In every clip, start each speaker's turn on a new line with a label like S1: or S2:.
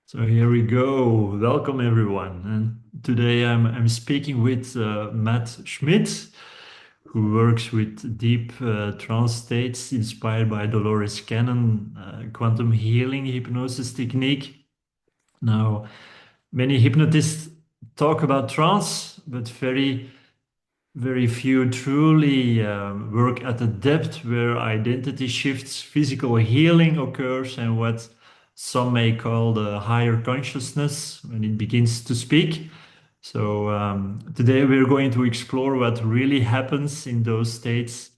S1: So here we go. Welcome everyone. And today I'm speaking with Matt Schmidt, who works with deep trance states inspired by Dolores Cannon, quantum healing hypnosis technique. Now, many hypnotists talk about trance, but very few truly work at a depth where identity shifts, physical healing occurs, and what some may call the higher consciousness when it begins to speak. So, today we're going to explore what really happens in those states.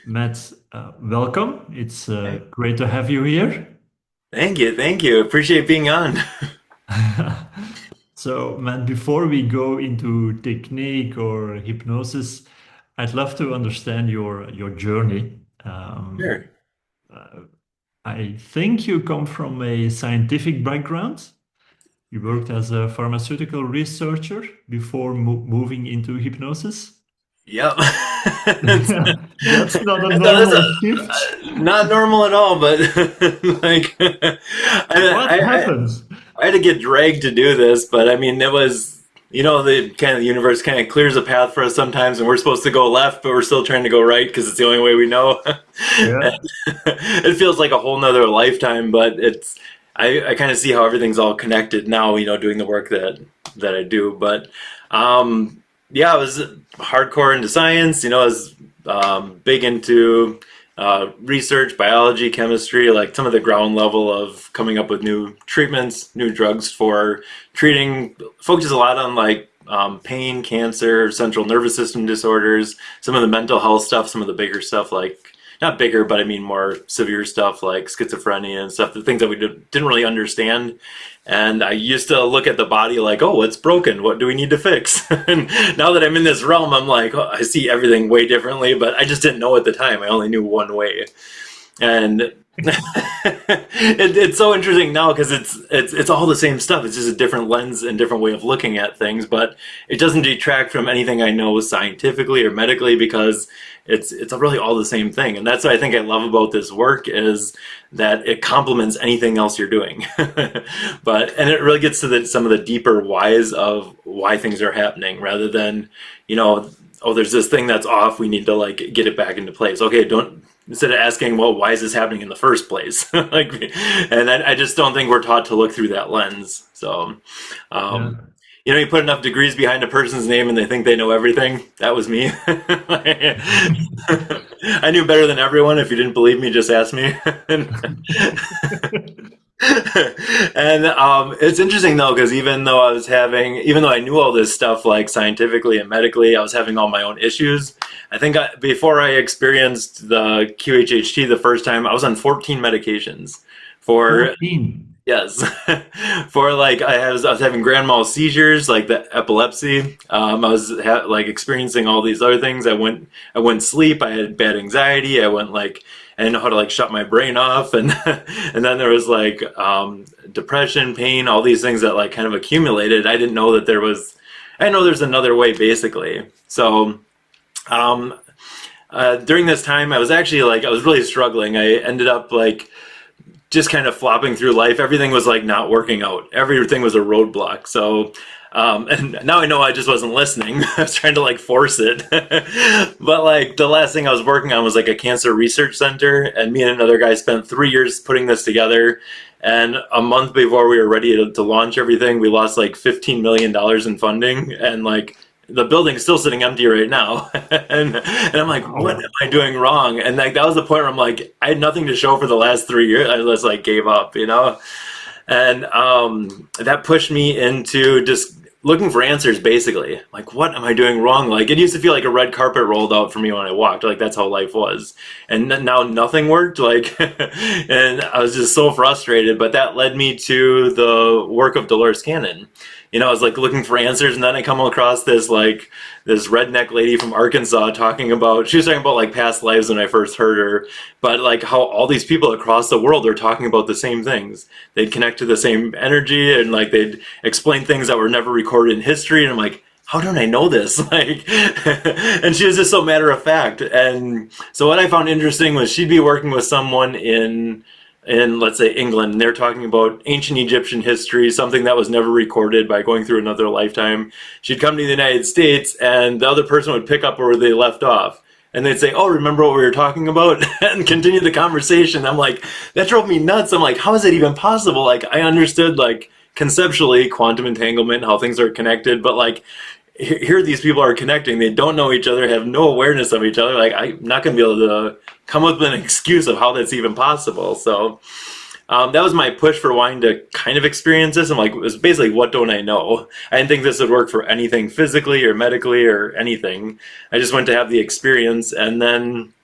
S1: Matt, welcome. It's great to have you here.
S2: Thank you, thank you. Appreciate being on.
S1: So, Matt, before we go into technique or hypnosis, I'd love to understand your journey. Um,
S2: Sure.
S1: uh, I think you come from a scientific background. You worked as a pharmaceutical researcher before moving into hypnosis.
S2: Yep.
S1: That's not a
S2: That's
S1: normal shift.
S2: not normal at all, but like
S1: What
S2: I
S1: happens?
S2: I had to get dragged to do this, but I mean it was the kind of the universe kind of clears a path for us sometimes, and we're supposed to go left, but we're still trying to go right because it's the only way we know.
S1: Yeah.
S2: It feels like a whole nother lifetime, but I kind of see how everything's all connected now, doing the work that I do. But yeah, I was hardcore into science, I was big into research, biology, chemistry, like some of the ground level of coming up with new treatments, new drugs for treating, focuses a lot on like pain, cancer, central nervous system disorders, some of the mental health stuff, some of the bigger stuff like not bigger, but I mean more severe stuff like schizophrenia and stuff, the things that we didn't really understand. And I used to look at the body like, oh, what's broken? What do we need to fix? And now that I'm in this realm, I'm like, oh, I see everything way differently, but I just didn't know at the time. I only knew one way. And it's so interesting now because it's all the same stuff. It's just a different lens and different way of looking at things, but it doesn't detract from anything I know scientifically or medically because it's really all the same thing. And that's what I think I love about this work is that it complements anything else you're doing. And it really gets to some of the deeper whys of why things are happening rather than, oh, there's this thing that's off. We need to like get it back into place. Okay, don't instead of asking, well, why is this happening in the first place? I just don't think we're taught to look through that lens. So,
S1: Yeah.
S2: um, you put enough degrees behind a person's name and they think they know everything. That was me. I knew better than everyone. If you didn't believe me, just ask me. And it's interesting though, because even though I knew all this stuff like scientifically and medically, I was having all my own issues. I think before I experienced the QHHT the first time, I was on 14 medications for
S1: 14.
S2: yes, for like I was having grand mal seizures, like the epilepsy. I was like experiencing all these other things. I went sleep. I had bad anxiety. I didn't know how to like shut my brain off, and and then there was like depression, pain, all these things that like kind of accumulated. I didn't know that I didn't know there's another way, basically. So um, during this time, I was really struggling. I ended up like just kind of flopping through life. Everything was like not working out. Everything was a roadblock. So, and now I know I just wasn't listening. I was trying to like force it. But like the last thing I was working on was like a cancer research center. And me and another guy spent 3 years putting this together. And a month before we were ready to launch everything, we lost like $15 million in funding. And like the building's still sitting empty right now. And I'm like, what
S1: Wow.
S2: am I doing wrong? And like that was the point where I'm like, I had nothing to show for the last 3 years. I just like gave up. And that pushed me into just looking for answers basically. Like, what am I doing wrong? Like it used to feel like a red carpet rolled out for me when I walked. Like that's how life was. And now nothing worked. Like and I was just so frustrated. But that led me to the work of Dolores Cannon. I was like looking for answers, and then I come across this redneck lady from Arkansas she was talking about like past lives when I first heard her, but like how all these people across the world are talking about the same things. They'd connect to the same energy, and like they'd explain things that were never recorded in history, and I'm like, how don't I know this? Like, and she was just so matter of fact. And so what I found interesting was she'd be working with someone in, let's say, England, and they're talking about ancient Egyptian history, something that was never recorded by going through another lifetime. She'd come to the United States, and the other person would pick up where they left off. And they'd say, oh, remember what we were talking about? And continue the conversation. I'm like, that drove me nuts. I'm like, how is that even possible? Like, I understood, like, conceptually quantum entanglement, how things are connected, but like, here these people are connecting. They don't know each other, have no awareness of each other. Like, I'm not going to be able to come up with an excuse of how that's even possible. So that was my push for wanting to kind of experience this. I'm like, it was basically, what don't I know? I didn't think this would work for anything physically or medically or anything. I just went to have the experience, and then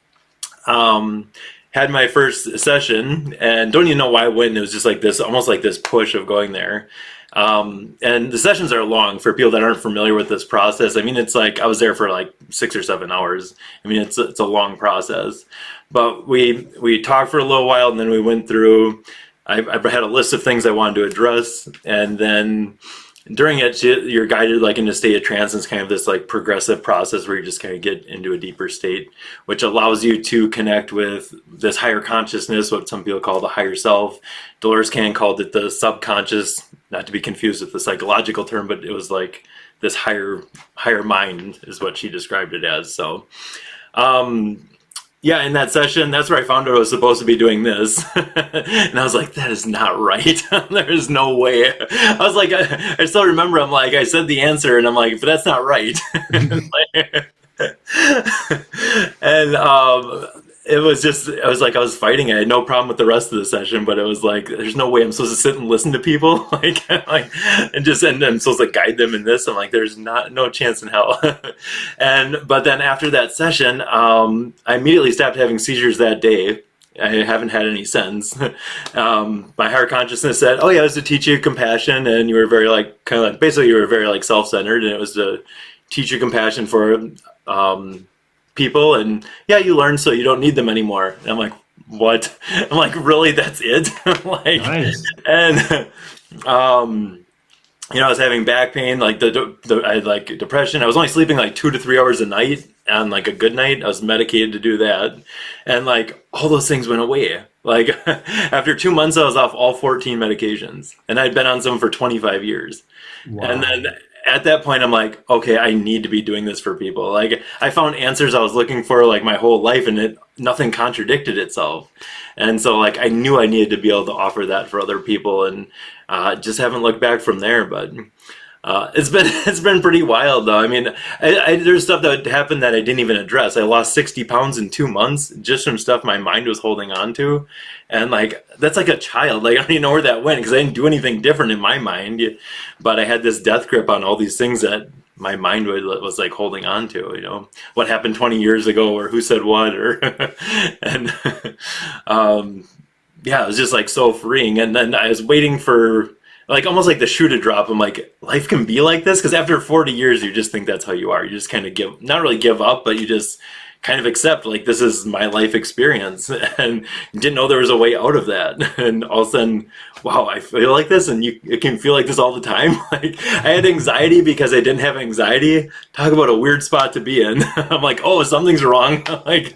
S2: had my first session, and don't even know why I went. It was just like this, almost like this push of going there. And the sessions are long for people that aren't familiar with this process. I mean, it's like I was there for like 6 or 7 hours. I mean, it's a long process. But we talked for a little while, and then we went through. I had a list of things I wanted to address, and then during it, you're guided like into a state of trance. And it's kind of this like progressive process where you just kind of get into a deeper state, which allows you to connect with this higher consciousness, what some people call the higher self. Dolores Cannon called it the subconscious, not to be confused with the psychological term, but it was like this higher mind is what she described it as. So yeah, in that session, that's where I found out I was supposed to be doing this. And I was like, that is not right. There is no way. I was like, I still remember, I'm like, I said the answer, and I'm like, but that's not right. And it was just, I was like, I was fighting. I had no problem with the rest of the session, but it was like, there's no way I'm supposed to sit and listen to people, and I'm supposed to guide them in this. I'm like, there's no chance in hell. But then after that session, I immediately stopped having seizures that day. I haven't had any since. My higher consciousness said, oh yeah, it was to teach you compassion, and you were very basically you were very self-centered, and it was to teach you compassion for people, and yeah, you learn so you don't need them anymore. And I'm like, what? I'm like, really, that's it? Like, nice. And I was having back pain, I had like depression. I was only sleeping like 2 to 3 hours a night on like a good night. I was medicated to do that, and like all those things went away. Like after 2 months, I was off all 14 medications, and I'd been on some for 25 years. Wow. And then at that point, I'm like, okay, I need to be doing this for people. Like, I found answers I was looking for like my whole life, and nothing contradicted itself. And so like, I knew I needed to be able to offer that for other people, and just haven't looked back from there. But it's been pretty wild though. I mean, there's stuff that happened that I didn't even address. I lost 60 pounds in 2 months just from stuff my mind was holding on to. And like, that's like a child. Like, I don't even know where that went, because I didn't do anything different in my mind. But I had this death grip on all these things that my mind was like holding on to, what happened 20 years ago, or who said what, or, and yeah, it was just like so freeing. And then I was waiting for like almost like the shoe to drop. I'm like, life can be like this? Because after 40 years, you just think that's how you are. You just kind of not really give up, but you just kind of accept, like, this is my life experience, and didn't know there was a way out of that. And all of a sudden, wow, I feel like this, and it can feel like this all the time. Like, I had anxiety because I didn't have anxiety. Talk about a weird spot to be in. I'm like, oh, something's wrong. Like,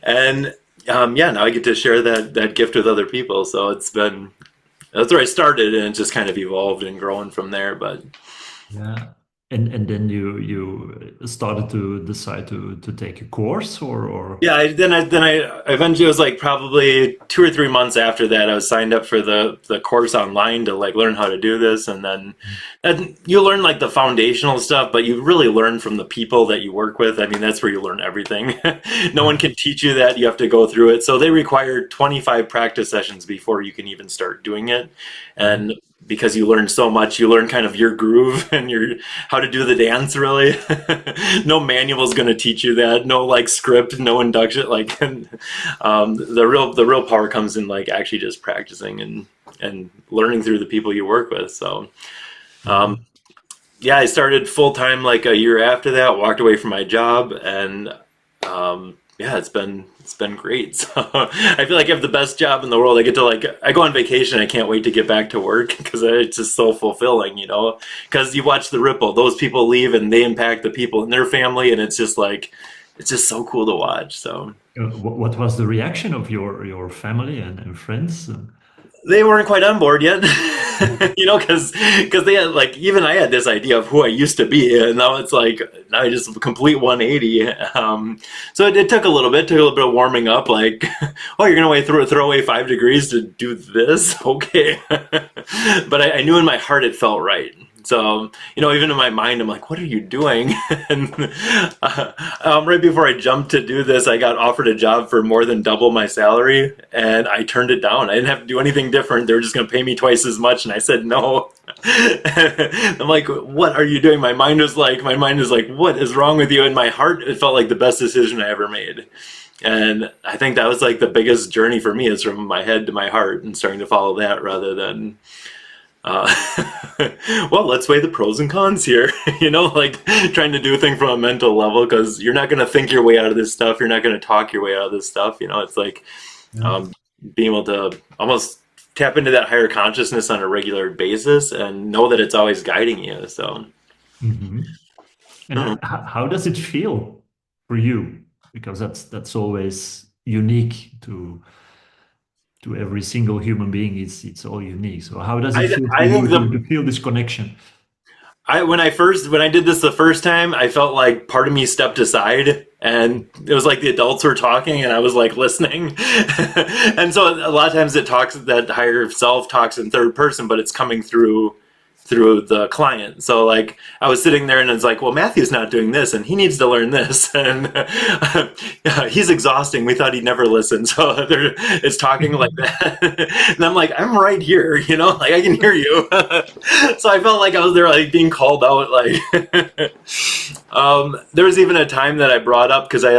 S2: and yeah, now I get to share that gift with other people. So that's where I started, and it just kind of evolved and growing from there. But
S1: yeah. And then you started to decide to take a course, or
S2: yeah, then I eventually, it was like probably 2 or 3 months after that, I was signed up for the course online to like learn how to do this. And then you learn like the foundational stuff, but you really learn from the people that you work with. I mean, that's where you learn everything. No one can teach you that. You have to go through it. So they require 25 practice sessions before you can even start doing it. And because you learn so much, you learn kind of your groove and how to do the dance, really. No manual is going to teach you that. No like script, no induction. Like, the real power comes in like actually just practicing and learning through the people you work with. So, yeah, I started full time like a year after that. Walked away from my job, and yeah, it's been great. So I feel like I have the best job in the world. I get to I go on vacation. I can't wait to get back to work, because it's just so fulfilling, because you watch the ripple. Those people leave and they impact the people in their family. And it's just so cool to watch. So
S1: What was the reaction of your family and friends?
S2: They weren't quite on board yet. Because they had like, even I had this idea of who I used to be, and now it's like now I just complete 180. So it took a little bit, of warming up. Like, oh, you're gonna throw away 5 degrees to do this, okay? But I knew in my heart it felt right. So, even in my mind, I'm like, what are you doing? And right before I jumped to do this, I got offered a job for more than double my salary, and I turned it down. I didn't have to do anything different. They were just going to pay me twice as much, and I said no. I'm like, what are you doing? My mind is like, what is wrong with you? In my heart, it felt like the best decision I ever made. And I think that was like the biggest journey for me, is from my head to my heart and starting to follow that rather than well, let's weigh the pros and cons here. Like trying to do a thing from a mental level, because you're not going to think your way out of this stuff. You're not going to talk your way out of this stuff. It's like
S1: Yeah.
S2: being able to almost tap into that higher consciousness on a regular basis and know that it's always guiding you. So,
S1: Mhm. And
S2: mm.
S1: how does it feel for you? Because that's always unique to every single human being. It's all unique. So how does it feel for
S2: I think
S1: you to feel this connection?
S2: when I did this the first time, I felt like part of me stepped aside, and it was like the adults were talking and I was like listening. And so a lot of times that higher self talks in third person, but it's coming through the client. So like I was sitting there and it's like, well, Matthew's not doing this and he needs to learn this, and he's exhausting. We thought he'd never listen. So it's talking like that. And I'm like, I'm right here, like I can hear you. So I felt like I was there, like being called out. Like there was even a time that I brought up, because I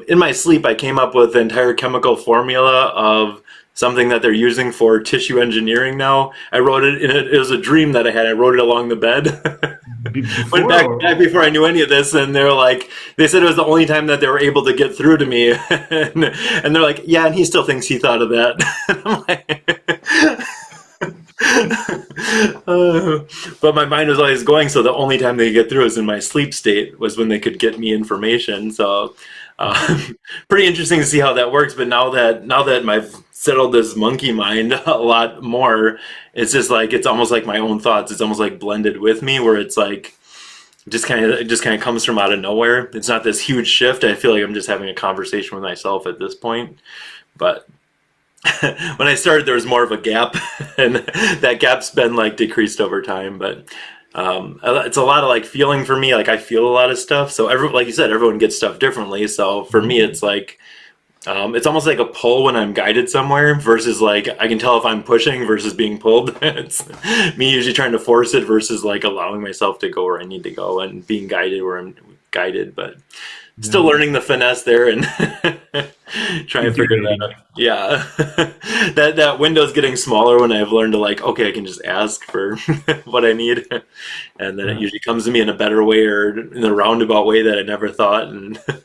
S2: in my sleep I came up with the entire chemical formula of something that they're using for tissue engineering now. I wrote it in it. It was a dream that I had. I wrote it along the bed. Went
S1: Before
S2: back
S1: or
S2: before I knew any of this, and they said it was the only time that they were able to get through to me. And they're like, yeah, and he still thinks he thought of that. I'm like, but my mind was always going, so the only time they could get through was in my sleep state, was when they could get me information. So pretty interesting to see how that works. But now that I've settled this monkey mind a lot more, it's just like it's almost like my own thoughts. It's almost like blended with me, where it's like it just kind of comes from out of nowhere. It's not this huge shift. I feel like I'm just having a conversation with myself at this point. But when I started, there was more of a gap, and that gap's been like decreased over time. But it's a lot of like feeling for me. Like I feel a lot of stuff. So like you said, everyone gets stuff differently. So for me, it's like it's almost like a pull when I'm guided somewhere, versus like I can tell if I'm pushing versus being pulled. It's me usually trying to force it versus like allowing myself to go where I need to go and being guided where I'm guided. But still
S1: yeah,
S2: learning the finesse there and trying to figure that
S1: integrating.
S2: out. Yeah, that window's getting smaller when I've learned to like, okay, I can just ask for what I need, and then it
S1: Yeah.
S2: usually comes to me in a better way or in a roundabout way that I never thought, and a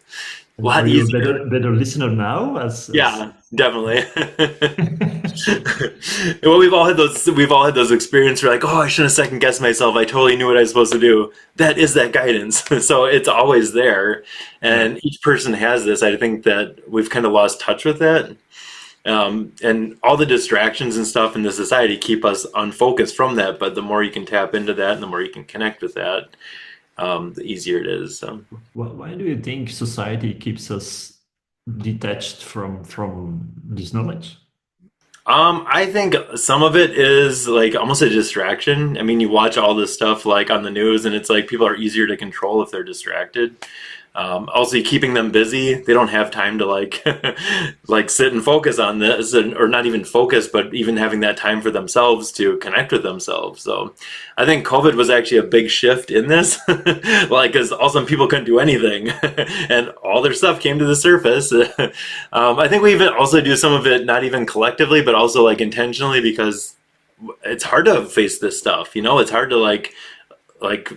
S1: And are
S2: lot
S1: you a
S2: easier.
S1: better listener now as
S2: Yeah, definitely. Well, we've all had those experiences where like, oh, I shouldn't have second guessed myself. I totally knew what I was supposed to do. That is that guidance. So it's always there,
S1: yeah.
S2: and each person has this. I think that we've kind of lost touch with that. And all the distractions and stuff in the society keep us unfocused from that. But the more you can tap into that, and the more you can connect with that, the easier it is. So.
S1: Why do you think society keeps us detached from this knowledge?
S2: I think some of it is like almost a distraction. I mean, you watch all this stuff like on the news, and it's like people are easier to control if they're distracted. Also, keeping them busy, they don't have time to like like sit and focus on this, or not even focus, but even having that time for themselves to connect with themselves. So, I think COVID was actually a big shift in this, like because all of a sudden people couldn't do anything, and all their stuff came to the surface. I think we even also do some of it not even collectively, but also like intentionally, because it's hard to face this stuff. It's hard to like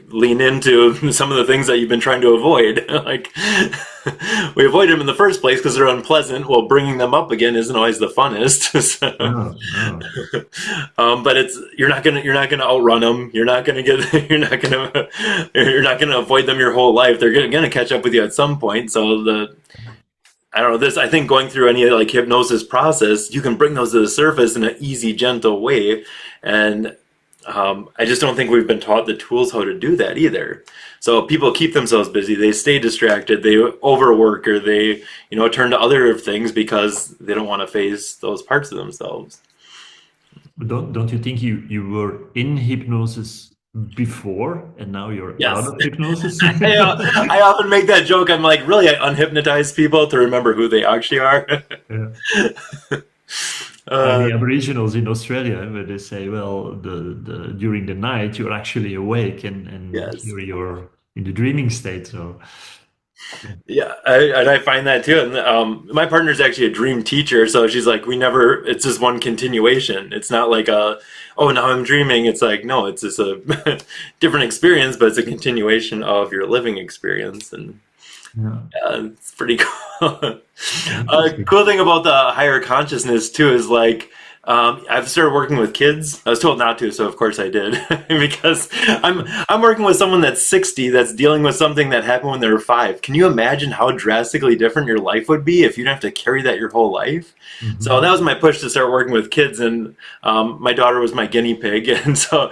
S2: lean into some of the things that you've been trying to avoid. Like we avoid them in the first place because they're unpleasant. Well, bringing them up again isn't always the funnest.
S1: No, no.
S2: But you're not gonna outrun them. You're not gonna get. You're not gonna avoid them your whole life. They're gonna catch up with you at some point. So I don't know this. I think going through any like hypnosis process, you can bring those to the surface in an easy, gentle way, and I just don't think we've been taught the tools how to do that either. So people keep themselves busy, they stay distracted, they overwork, or they, turn to other things because they don't want to face those parts of themselves.
S1: Don't you think you were in hypnosis before and now you're out
S2: Yes.
S1: of hypnosis?
S2: I often make that joke. I'm like, really, I unhypnotize people to remember who they actually are.
S1: Yeah.
S2: uh,
S1: The Aboriginals in Australia, where they say, well, the during the night you're actually awake and
S2: yes.
S1: here you're in the dreaming state. So
S2: Yeah, and I find that too. And my partner's actually a dream teacher, so she's like, we never. It's just one continuation. It's not like oh, now I'm dreaming. It's like, no, it's just a different experience, but it's a continuation of your living experience, and
S1: yeah,
S2: it's pretty cool.
S1: interesting.
S2: Cool thing about the higher consciousness too is like I've started working with kids. I was told not to, so of course I did because I'm working with someone that's 60 that's dealing with something that happened when they were 5. Can you imagine how drastically different your life would be if you didn't have to carry that your whole life? So that
S1: Mhm.
S2: was my push to start working with kids, and my daughter was my guinea pig, and so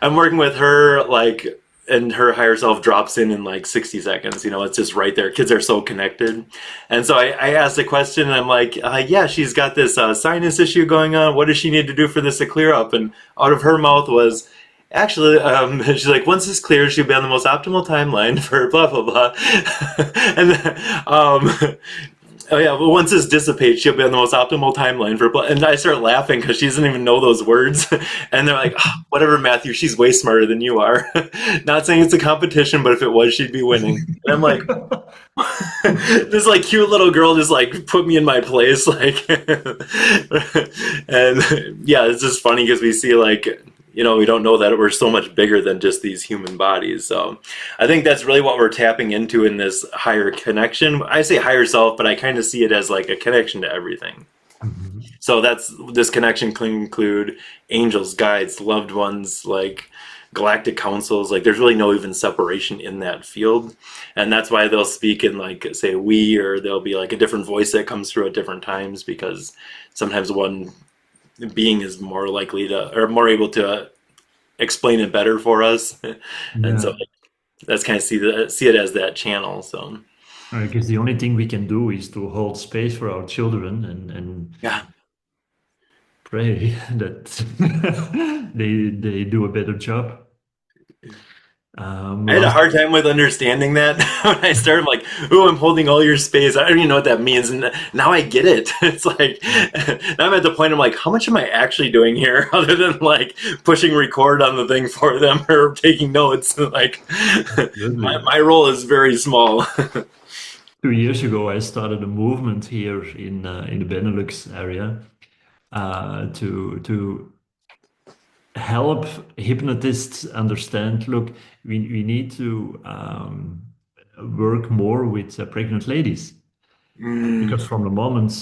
S2: I'm working with her like and her higher self drops in like 60 seconds. It's just right there. Kids are so connected. And so I asked a question and I'm like, yeah, she's got this sinus issue going on. What does she need to do for this to clear up? And out of her mouth was, actually, she's like, once this clears, she'll be on the most optimal timeline for blah, blah, blah. And oh yeah, well, once this dissipates, she'll be on the most optimal timeline for. And I start laughing because she doesn't even know those words, and they're like, oh, "Whatever, Matthew, she's way smarter than you are." Not saying it's a competition, but if it was, she'd be winning. And I'm like, this like cute little girl just like put me in my place, like, and yeah, it's just funny because we see like we don't know that we're so much bigger than just these human bodies. So I think that's really what we're tapping into in this higher connection. I say higher self, but I kind of see it as like a connection to everything.
S1: Mhm.
S2: So this connection can include angels, guides, loved ones, like galactic councils. Like there's really no even separation in that field, and that's why they'll speak in like say we, or there'll be like a different voice that comes through at different times because sometimes one being is more likely to or more able to explain it better for us, and so
S1: Yeah,
S2: that's kind of see it as that channel. So
S1: I guess the only thing we can do is to hold space for our children and
S2: yeah.
S1: pray that they do a better job.
S2: I had a
S1: Last
S2: hard time with understanding that when I started. I'm like, "Ooh, I'm holding all your space." I don't even know what that means, and now I get it. It's like now I'm at the point. I'm like, "How much am I actually doing here, other than like pushing record on the thing for them or taking notes?" Like, my
S1: Absolutely.
S2: my role is very small.
S1: 2 years ago, I started a movement here in the Benelux area to help hypnotists understand. Look, we need to work more with pregnant ladies because
S2: Mm,
S1: from the moment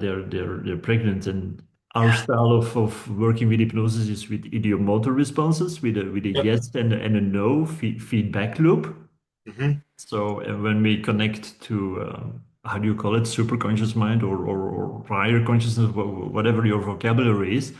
S1: they're pregnant, and our style of working with hypnosis is with idiomotor responses, with a
S2: yep.
S1: yes and a no feedback loop.
S2: Hmm.
S1: So when we connect to how do you call it, superconscious mind or higher consciousness, whatever your vocabulary is,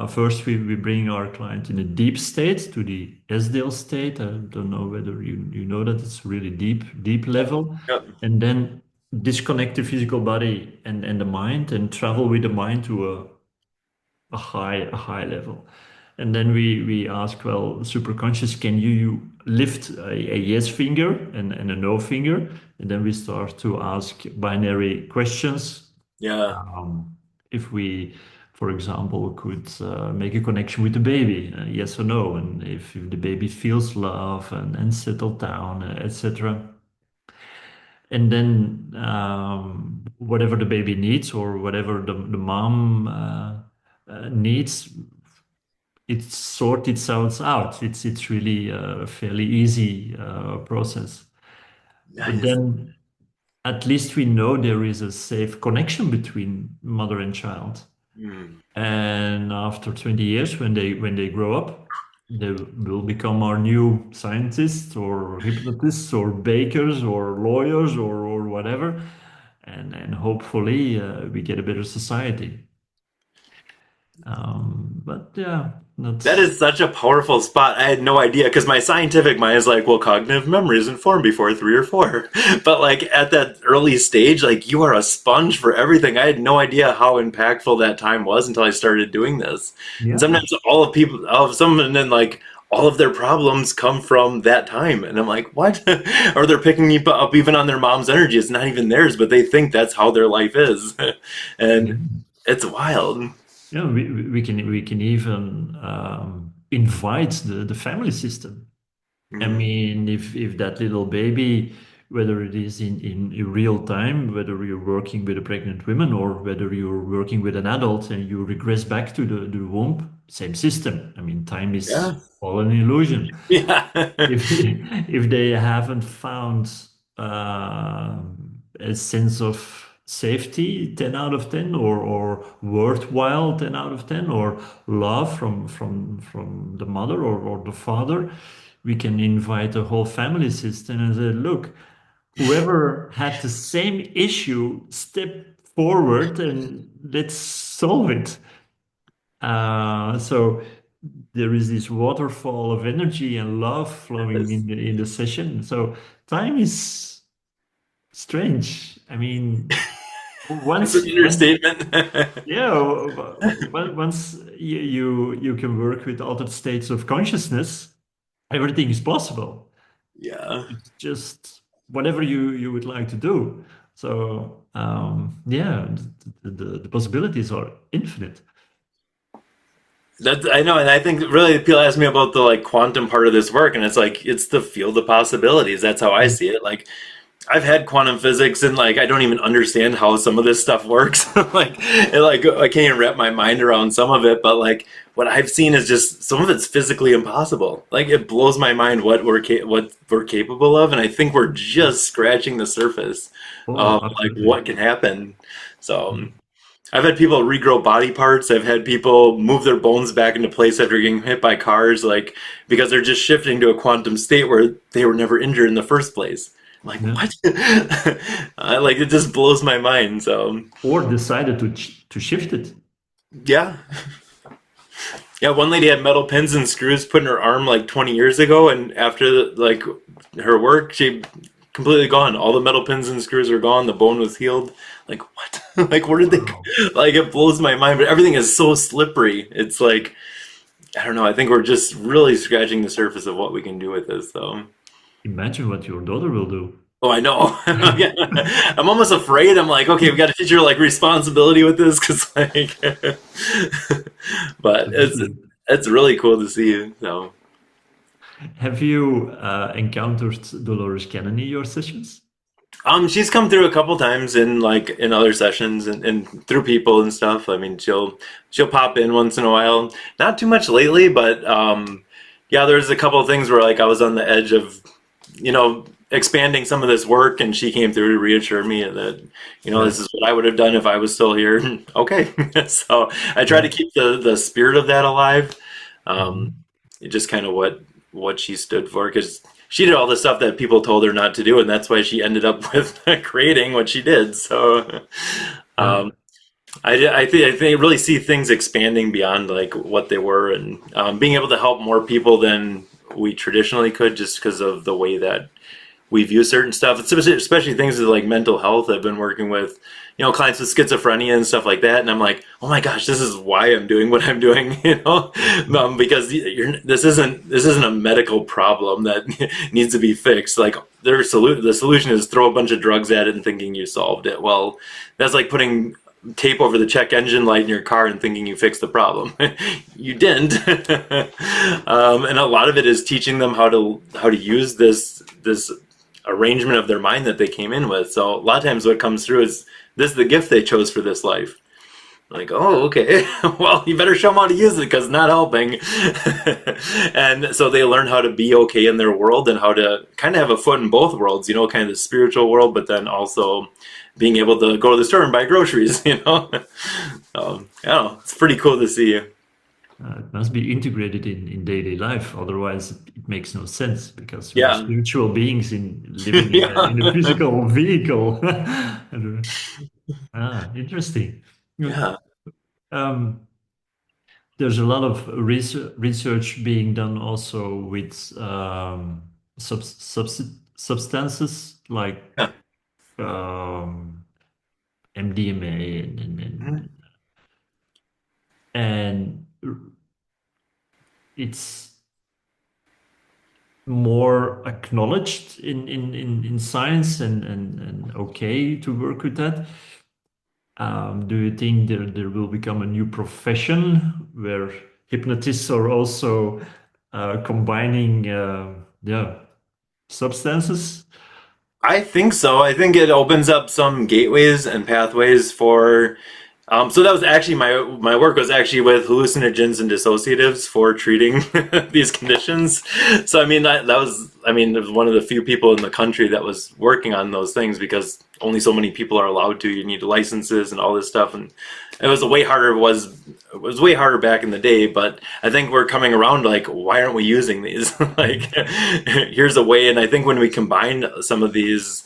S1: first we bring our client in a deep state to the SDL state. I don't know whether you know that it's really deep
S2: Yep.
S1: level,
S2: Yep.
S1: and then disconnect the physical body and the mind and travel with the mind to a high level. And then we ask, well, superconscious, can you lift a yes finger and a no finger? And then we start to ask binary questions.
S2: Yeah.
S1: Um, if we, for example, could make a connection with the baby, yes or no, and if the baby feels love and settle down, etc. And then whatever the baby needs or whatever the mom needs, it sorts itself out. It's really a fairly easy process. But
S2: Nice.
S1: then at least we know there is a safe connection between mother and child.
S2: Mm.
S1: And after 20 years, when they grow up, they will become our new scientists or hypnotists or bakers or lawyers or whatever. and hopefully we get a better society. But yeah,
S2: That
S1: that's
S2: is such a powerful spot. I had no idea because my scientific mind is like, well, cognitive memory isn't formed before 3 or 4. But like at that early stage, like you are a sponge for everything. I had no idea how impactful that time was until I started doing this. And
S1: yeah.
S2: sometimes all of some, and then like all of their problems come from that time. And I'm like, what? Or they're picking up even on their mom's energy. It's not even theirs, but they think that's how their life is.
S1: Yeah.
S2: And it's wild.
S1: Yeah, we can even invite the family system. I
S2: Mhm.
S1: mean, if that little baby, whether it is in real time, whether you're working with a pregnant woman or whether you're working with an adult and you regress back to the womb, same system. I mean, time is
S2: Yeah.
S1: all an illusion.
S2: Yeah.
S1: If if they haven't found a sense of safety, 10 out of 10, or worthwhile 10 out of 10, or love from the mother or the father, we can invite the whole family system and say, look, whoever had the same issue, step forward and let's solve it. So there is this waterfall of energy and love flowing in the session. So time is strange. I mean,
S2: It's an
S1: once
S2: understatement.
S1: yeah, once you can work with altered states of consciousness, everything is possible.
S2: Yeah.
S1: It's just whatever you would like to do. So yeah, the possibilities are infinite.
S2: That I know, and I think really people ask me about the like quantum part of this work, and it's like it's the field of possibilities. That's how I see it. Like I've had quantum physics, and like I don't even understand how some of this stuff works. Like I can't even wrap my mind around some of it. But like what I've seen is just some of it's physically impossible. Like it blows my mind what we're capable of, and I think we're just scratching the surface
S1: Oh,
S2: of like
S1: absolutely.
S2: what can happen. So. I've had people regrow body parts. I've had people move their bones back into place after getting hit by cars, like because they're just shifting to a quantum state where they were never injured in the first place. I'm like,
S1: Yeah.
S2: what? Like it just blows my mind. So
S1: Or decided to shift it.
S2: yeah, yeah. One lady had metal pins and screws put in her arm like 20 years ago, and after like her work, she completely gone. All the metal pins and screws are gone. The bone was healed. Like what? Like where did they go?
S1: Wow.
S2: Like it blows my mind. But everything is so slippery. It's like I don't know. I think we're just really scratching the surface of what we can do with this, though.
S1: Imagine what your daughter will do.
S2: Oh, I know. Yeah. I'm almost afraid. I'm like, okay, we got to teach her like responsibility with this, because like, but
S1: Absolutely.
S2: it's really cool to see. So,
S1: Have you encountered Dolores Cannon in your sessions?
S2: she's come through a couple times in like in other sessions and through people and stuff. I mean, she'll pop in once in a while. Not too much lately, but yeah, there's a couple of things where like I was on the edge of expanding some of this work, and she came through to reassure me that,
S1: Yeah.
S2: this is what I would have done if I was still here. Okay. So I try to
S1: Yeah.
S2: keep the spirit of that alive. Um,
S1: Mhm.
S2: just kind of what she stood for, because she did all the stuff that people told her not to do, and that's why she ended up with creating what she did. So
S1: Yeah.
S2: um, I think I really see things expanding beyond like what they were, and being able to help more people than we traditionally could, just because of the way that we view certain stuff, especially things like mental health. I've been working with, clients with schizophrenia and stuff like that, and I'm like, oh my gosh, this is why I'm doing what I'm doing, because this isn't a medical problem that needs to be fixed. Like the solution is throw a bunch of drugs at it and thinking you solved it. Well, that's like putting tape over the check engine light in your car and thinking you fixed the problem. You didn't. And a lot of it is teaching them how to use this arrangement of their mind that they came in with. So a lot of times what comes through is this is the gift they chose for this life. Like, oh, okay. Well, you better show them how to use it because it's not helping. And so they learn how to be okay in their world and how to kind of have a foot in both worlds, kind of the spiritual world, but then also being able to go to the store and buy groceries, I don't know. It's pretty cool to see.
S1: It must be integrated in daily life, otherwise it makes no sense because we are
S2: Yeah.
S1: spiritual beings in living
S2: Yeah.
S1: in a physical vehicle. Interesting.
S2: Yeah.
S1: Um, there's a lot of research being done also with substances like
S2: Yeah.
S1: um, MDMA
S2: Mhm.
S1: and it's more acknowledged in science and okay to work with that. Do you think there will become a new profession where hypnotists are also combining yeah, substances?
S2: I think so. I think it opens up some gateways and pathways for. So that was actually my work was actually with hallucinogens and dissociatives for treating these conditions. So I mean that was I mean there was one of the few people in the country that was working on those things because only so many people are allowed to. You need licenses and all this stuff, and it was a way harder. It was way harder back in the day, but I think we're coming around like, why aren't we using these? Like, here's a way. And I think when we combine some of these,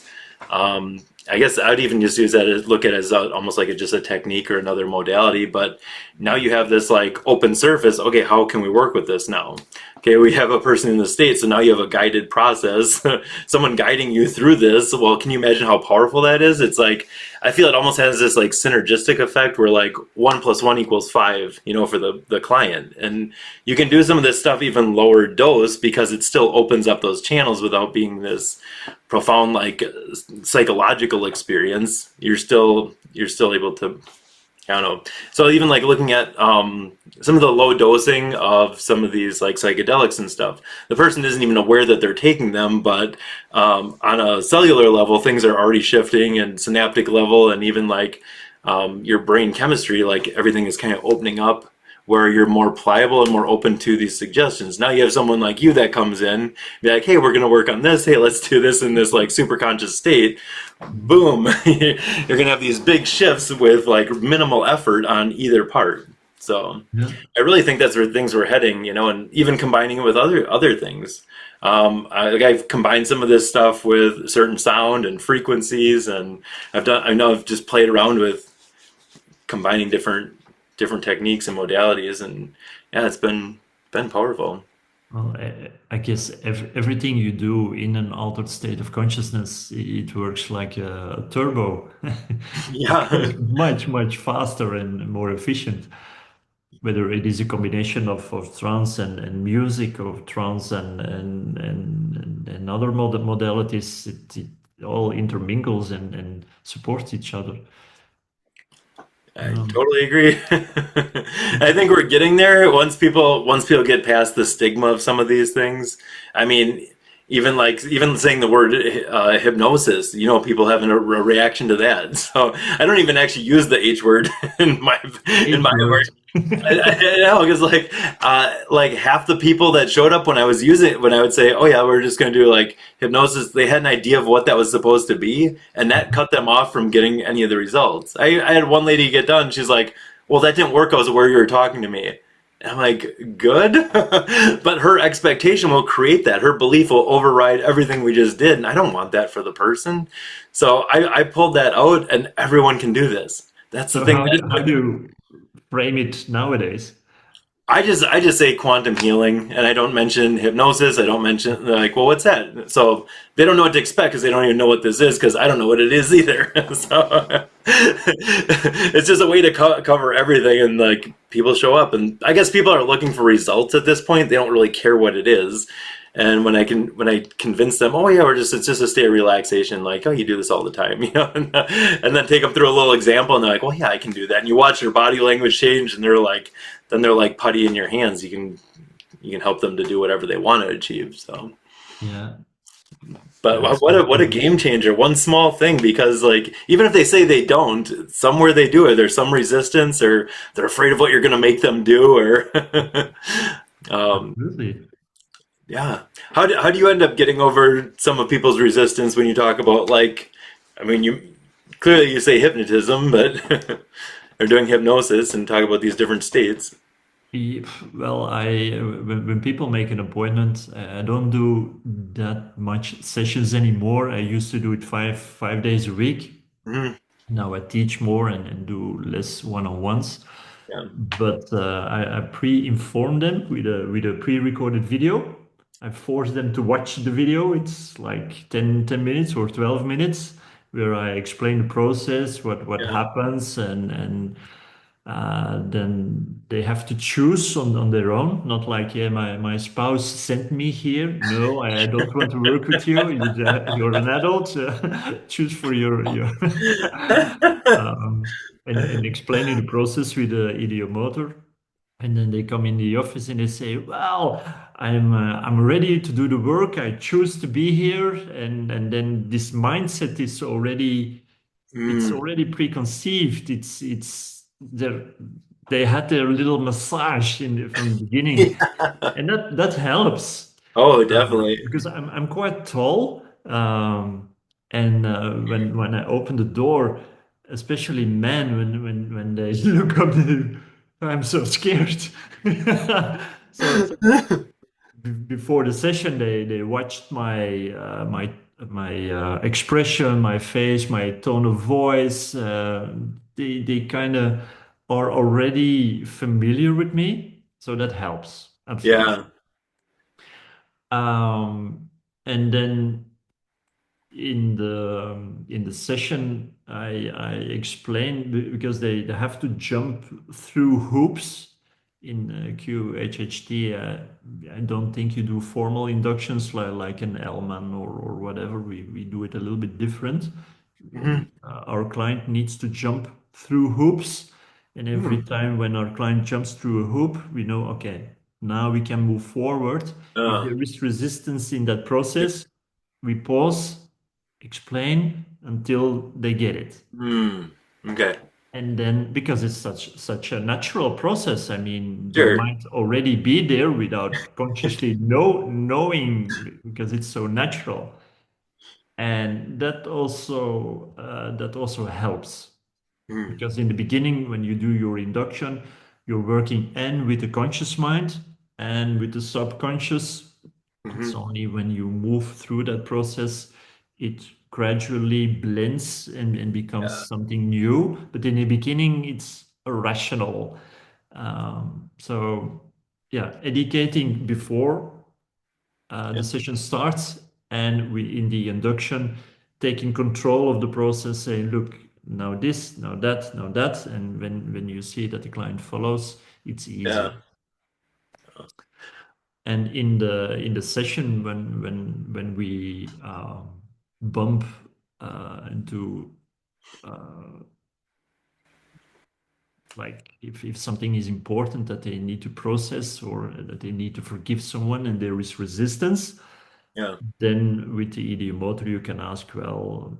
S2: I guess I'd even just use that as look at it as almost like just a technique or another modality. But now you have this like open surface. Okay, how can we work with this now? Okay, we have a person in the state, so now you have a guided process, someone guiding you through this. Well, can you imagine how powerful that is? It's like I feel it almost has this like synergistic effect where like 1 + 1 = 5, for the client, and you can do some of this stuff even lower dose because it still opens up those channels without being this profound like psychological experience. You're still able to I don't know. So even like looking at some of the low dosing of some of these like psychedelics and stuff, the person isn't even aware that they're taking them, but on a cellular level, things are already shifting, and synaptic level, and even like your brain chemistry, like everything is kind of opening up where you're more pliable and more open to these suggestions. Now you have someone like you that comes in, be like, hey, we're going to work on this. Hey, let's do this in this like super conscious state. Boom. You're going to have these big shifts with like minimal effort on either part. So
S1: Yeah.
S2: I really think that's where things were heading, and even combining it with other things. I've combined some of this stuff with certain sound and frequencies, and I know I've just played around with combining different techniques and modalities, and yeah, it's been powerful.
S1: Well, I guess everything you do in an altered state of consciousness, it works like a turbo. It
S2: Yeah.
S1: goes much, much faster and more efficient. Whether it is a combination of trance and music, or trance and other modalities, it all intermingles and supports each other.
S2: I
S1: Um,
S2: totally agree. I think we're getting there once people get past the stigma of some of these things. I mean, even saying the word hypnosis, people having a reaction to that. So I don't even actually use the H word in my
S1: H
S2: work.
S1: word.
S2: I know because like half the people that showed up when I would say, oh yeah, we're just going to do like hypnosis, they had an idea of what that was supposed to be, and that cut them off from getting any of the results. I had one lady get done, she's like, well, that didn't work, I was where you were talking to me. And I'm like, good. But her expectation will create that, her belief will override everything we just did, and I don't want that for the person. So I pulled that out, and everyone can do this. That's the
S1: So
S2: thing
S1: how
S2: that
S1: do you frame it nowadays?
S2: I just say quantum healing, and I don't mention hypnosis. I don't mention they're like, well, what's that? So they don't know what to expect because they don't even know what this is because I don't know what it is either. So it's just a way to cover everything, and like people show up, and I guess people are looking for results at this point. They don't really care what it is. And when I convince them, oh yeah, it's just a state of relaxation, like, oh, you do this all the time, and then take them through a little example, and they're like, well, yeah, I can do that. And you watch their body language change, and they're like putty in your hands. You can help them to do whatever they want to achieve. So,
S1: Yeah,
S2: but
S1: that's
S2: what a game changer! One small thing, because like even if they say they don't, somewhere they do it. There's some resistance, or they're afraid of what you're going to make them do, or um,
S1: absolutely.
S2: yeah. How do you end up getting over some of people's resistance when you talk about like, I mean, you say hypnotism, but or doing hypnosis and talk about these different states.
S1: Well, when people make an appointment, I don't do that much sessions anymore. I used to do it five days a week.
S2: Hmm.
S1: Now I teach more and do less one-on-ones.
S2: Yeah.
S1: But I pre-inform them with a pre-recorded video. I force them to watch the video. It's like 10 minutes or 12 minutes where I explain the process, what
S2: Yeah.
S1: happens, and then they have to choose on their own. Not like, yeah, my spouse sent me here. No, I don't want to work with you. You're an adult. Choose for your um, and explaining the process with the idiomotor. And then they come in the office and they say, "Well, I'm ready to do the work. I choose to be here." And then this mindset is already it's
S2: Mm.
S1: already preconceived. It's they had their little massage from the beginning, and that helps
S2: Oh, definitely.
S1: because I'm quite tall, and when I open the door, especially men when they look up, I'm so scared. So before the session, they watched my expression, my face, my tone of voice. They kind of are already familiar with me, so that helps absolutely.
S2: Yeah.
S1: Um, and then in the session, I explain because they have to jump through hoops in QHHT. I don't think you do formal inductions like an Elman or whatever. We do it a little bit different.
S2: Hmm.
S1: Our client needs to jump through hoops, and every
S2: Hmm.
S1: time when our client jumps through a hoop, we know, okay, now we can move forward. If
S2: Uh,
S1: there is resistance in that process, we pause, explain until they get it.
S2: mm. Okay.
S1: And then because it's such a natural process, I mean, they
S2: Sure.
S1: might already be there without consciously knowing because it's so natural. And that also helps
S2: Mm.
S1: because in the beginning when you do your induction, you're working and with the conscious mind and with the subconscious. It's
S2: Hmm.
S1: only when you move through that process, it gradually blends and becomes
S2: Yeah.
S1: something new. But in the beginning, it's irrational. So, yeah, educating before
S2: Yeah.
S1: the session starts, and we in the induction, taking control of the process, saying, "Look, now this, now that," and when you see that the client follows, it's easier.
S2: Yeah.
S1: And in the session when we bump into like if something is important that they need to process or that they need to forgive someone and there is resistance,
S2: Yeah.
S1: then with the EDM motor, you can ask, well,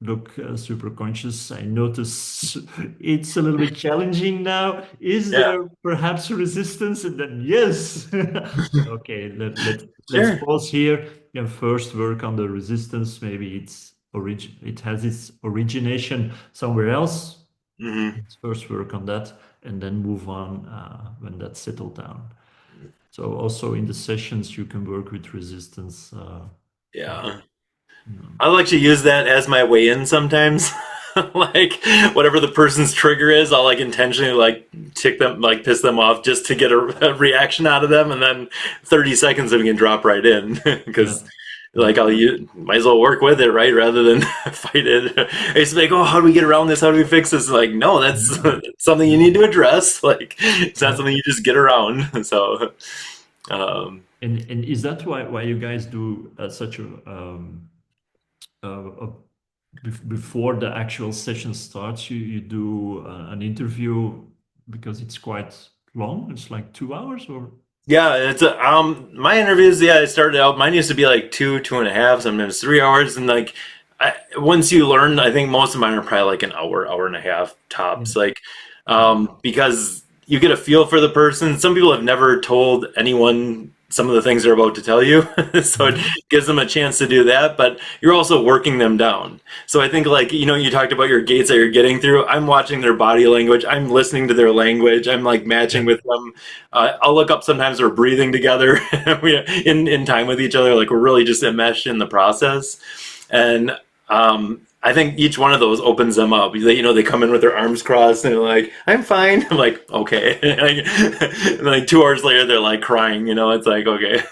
S1: look, superconscious, I notice it's a little bit challenging now. Is
S2: Yeah.
S1: there perhaps resistance? And then, yes. Okay, let's
S2: Sure.
S1: pause here and first work on the resistance. Maybe it has its origination somewhere else.
S2: Hmm.
S1: Let's first work on that and then move on when that's settled down. So also in the sessions, you can work with resistance.
S2: Yeah.
S1: Mm.
S2: I like to use that as my way in sometimes. Like whatever the person's trigger is, I'll like intentionally like tick them, like piss them off just to get a reaction out of them, and then 30 seconds of we can drop right in
S1: Yeah,
S2: because
S1: yeah,
S2: like might as well work with it, right, rather than fight it. I used to be like, oh, how do we get around this? How do we fix this? Like, no, that's
S1: yeah,
S2: something you
S1: yeah,
S2: need to address. Like, it's not
S1: yeah.
S2: something you just get around. So, um,
S1: And is that why you guys do such a before the actual session starts, you do an interview because it's quite long. It's like 2 hours or
S2: yeah, it's my interviews. Yeah, I started out. Mine used to be like 2.5, sometimes 3 hours, and like once you learn, I think most of mine are probably like an hour, hour and a half
S1: yeah,
S2: tops. Like,
S1: yeah,
S2: because you get a feel for the person. Some people have never told anyone some of the things they're about to tell you. So it gives them a chance to do that, but you're also working them down. So I think, like, you talked about your gates that you're getting through. I'm watching their body language. I'm listening to their language. I'm like matching with them. I'll look up sometimes we're breathing together in time with each other. Like we're really just enmeshed in the process. And I think each one of those opens them up. They come in with their arms crossed and they're like, "I'm fine." I'm like, "Okay." And like 2 hours later, they're like crying. It's like, okay.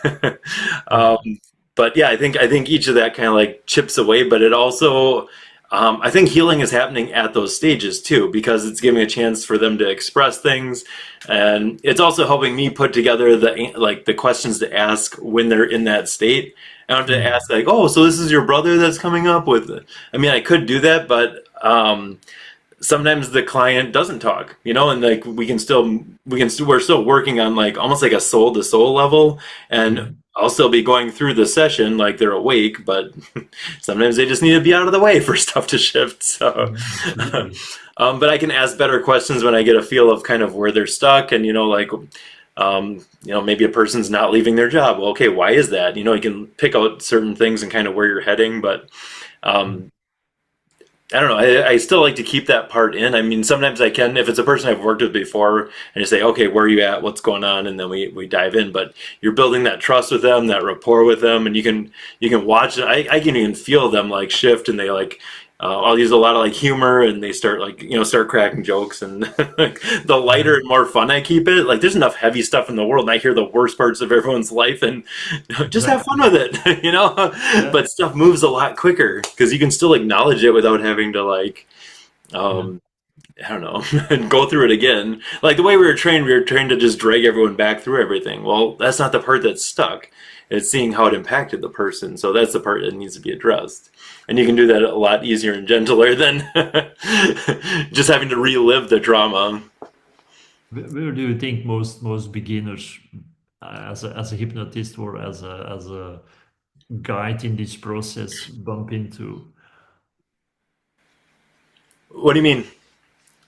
S2: But yeah, I think each of that kind of like chips away. But it also, I think healing is happening at those stages too, because it's giving a chance for them to express things, and it's also helping me put together the questions to ask when they're in that state. I don't have to ask like, "Oh, so this is your brother that's coming up with it." I mean, I could do that, but sometimes the client doesn't talk, and like we're still working on like almost like a soul to soul level, and I'll still be going through the session like they're awake, but sometimes they just need to be out of the way for stuff to shift. So, but I can ask better questions when I get a feel of kind of where they're stuck, and like. Maybe a person's not leaving their job. Well, okay, why is that? You can pick out certain things and kind of where you're heading, but I don't know. I still like to keep that part in. I mean, sometimes I can, if it's a person I've worked with before, and just say, "Okay, where are you at? What's going on?" And then we dive in. But you're building that trust with them, that rapport with them, and you can watch it. I can even feel them like shift, and they like. I'll use a lot of like humor, and they start like start cracking jokes, and like, the lighter and more fun I keep it. Like there's enough heavy stuff in the world, and I hear the worst parts of everyone's life, and just have fun with it,
S1: Yeah.
S2: But stuff moves a lot quicker because you can still acknowledge it without having to like, I don't know, and go through it again. Like the way we were trained to just drag everyone back through everything. Well, that's not the part that's stuck. It's seeing how it impacted the person. So that's the part that needs to be addressed. And you can do that a lot easier and gentler than just having to relive the drama.
S1: Where do you think most beginners, as a hypnotist or as a guide in this process, bump into?
S2: What do you mean?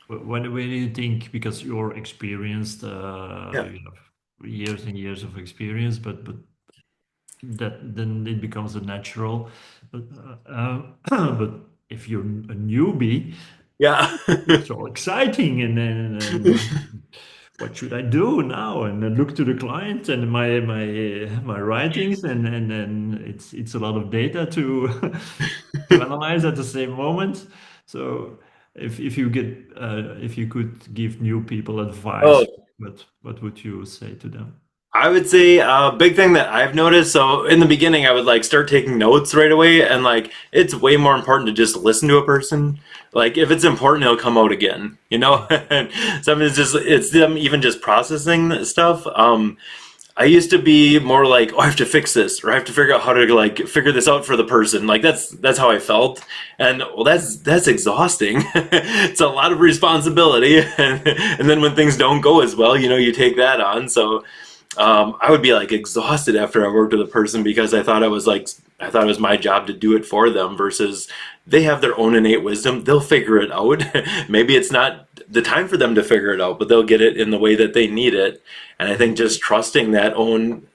S1: When do you think, because you're experienced,
S2: Yeah.
S1: you have years and years of experience, but that then it becomes a natural. But but if you're a newbie,
S2: Yeah.
S1: it's all exciting, and what should I do now? And then look to the client and my writings, and then it's a lot of data to to analyze at the same moment. So if you could give new people
S2: Oh,
S1: advice, what would you say to them?
S2: I would say a big thing that I've noticed. So in the beginning, I would like start taking notes right away, and like it's way more important to just listen to a person. Like if it's important, it'll come out again. And sometimes it's them even just processing the stuff. I used to be more like, "Oh, I have to fix this, or I have to figure out how to like figure this out for the person." Like that's how I felt, and well, that's exhausting. It's a lot of responsibility, and then when things don't go as well, you take that on. So I would be like exhausted after I worked with a person because I thought it was my job to do it for them versus they have their own innate wisdom. They'll figure it out. Maybe it's not the time for them to figure it out, but they'll get it in the way that they need it. And I think just trusting that own,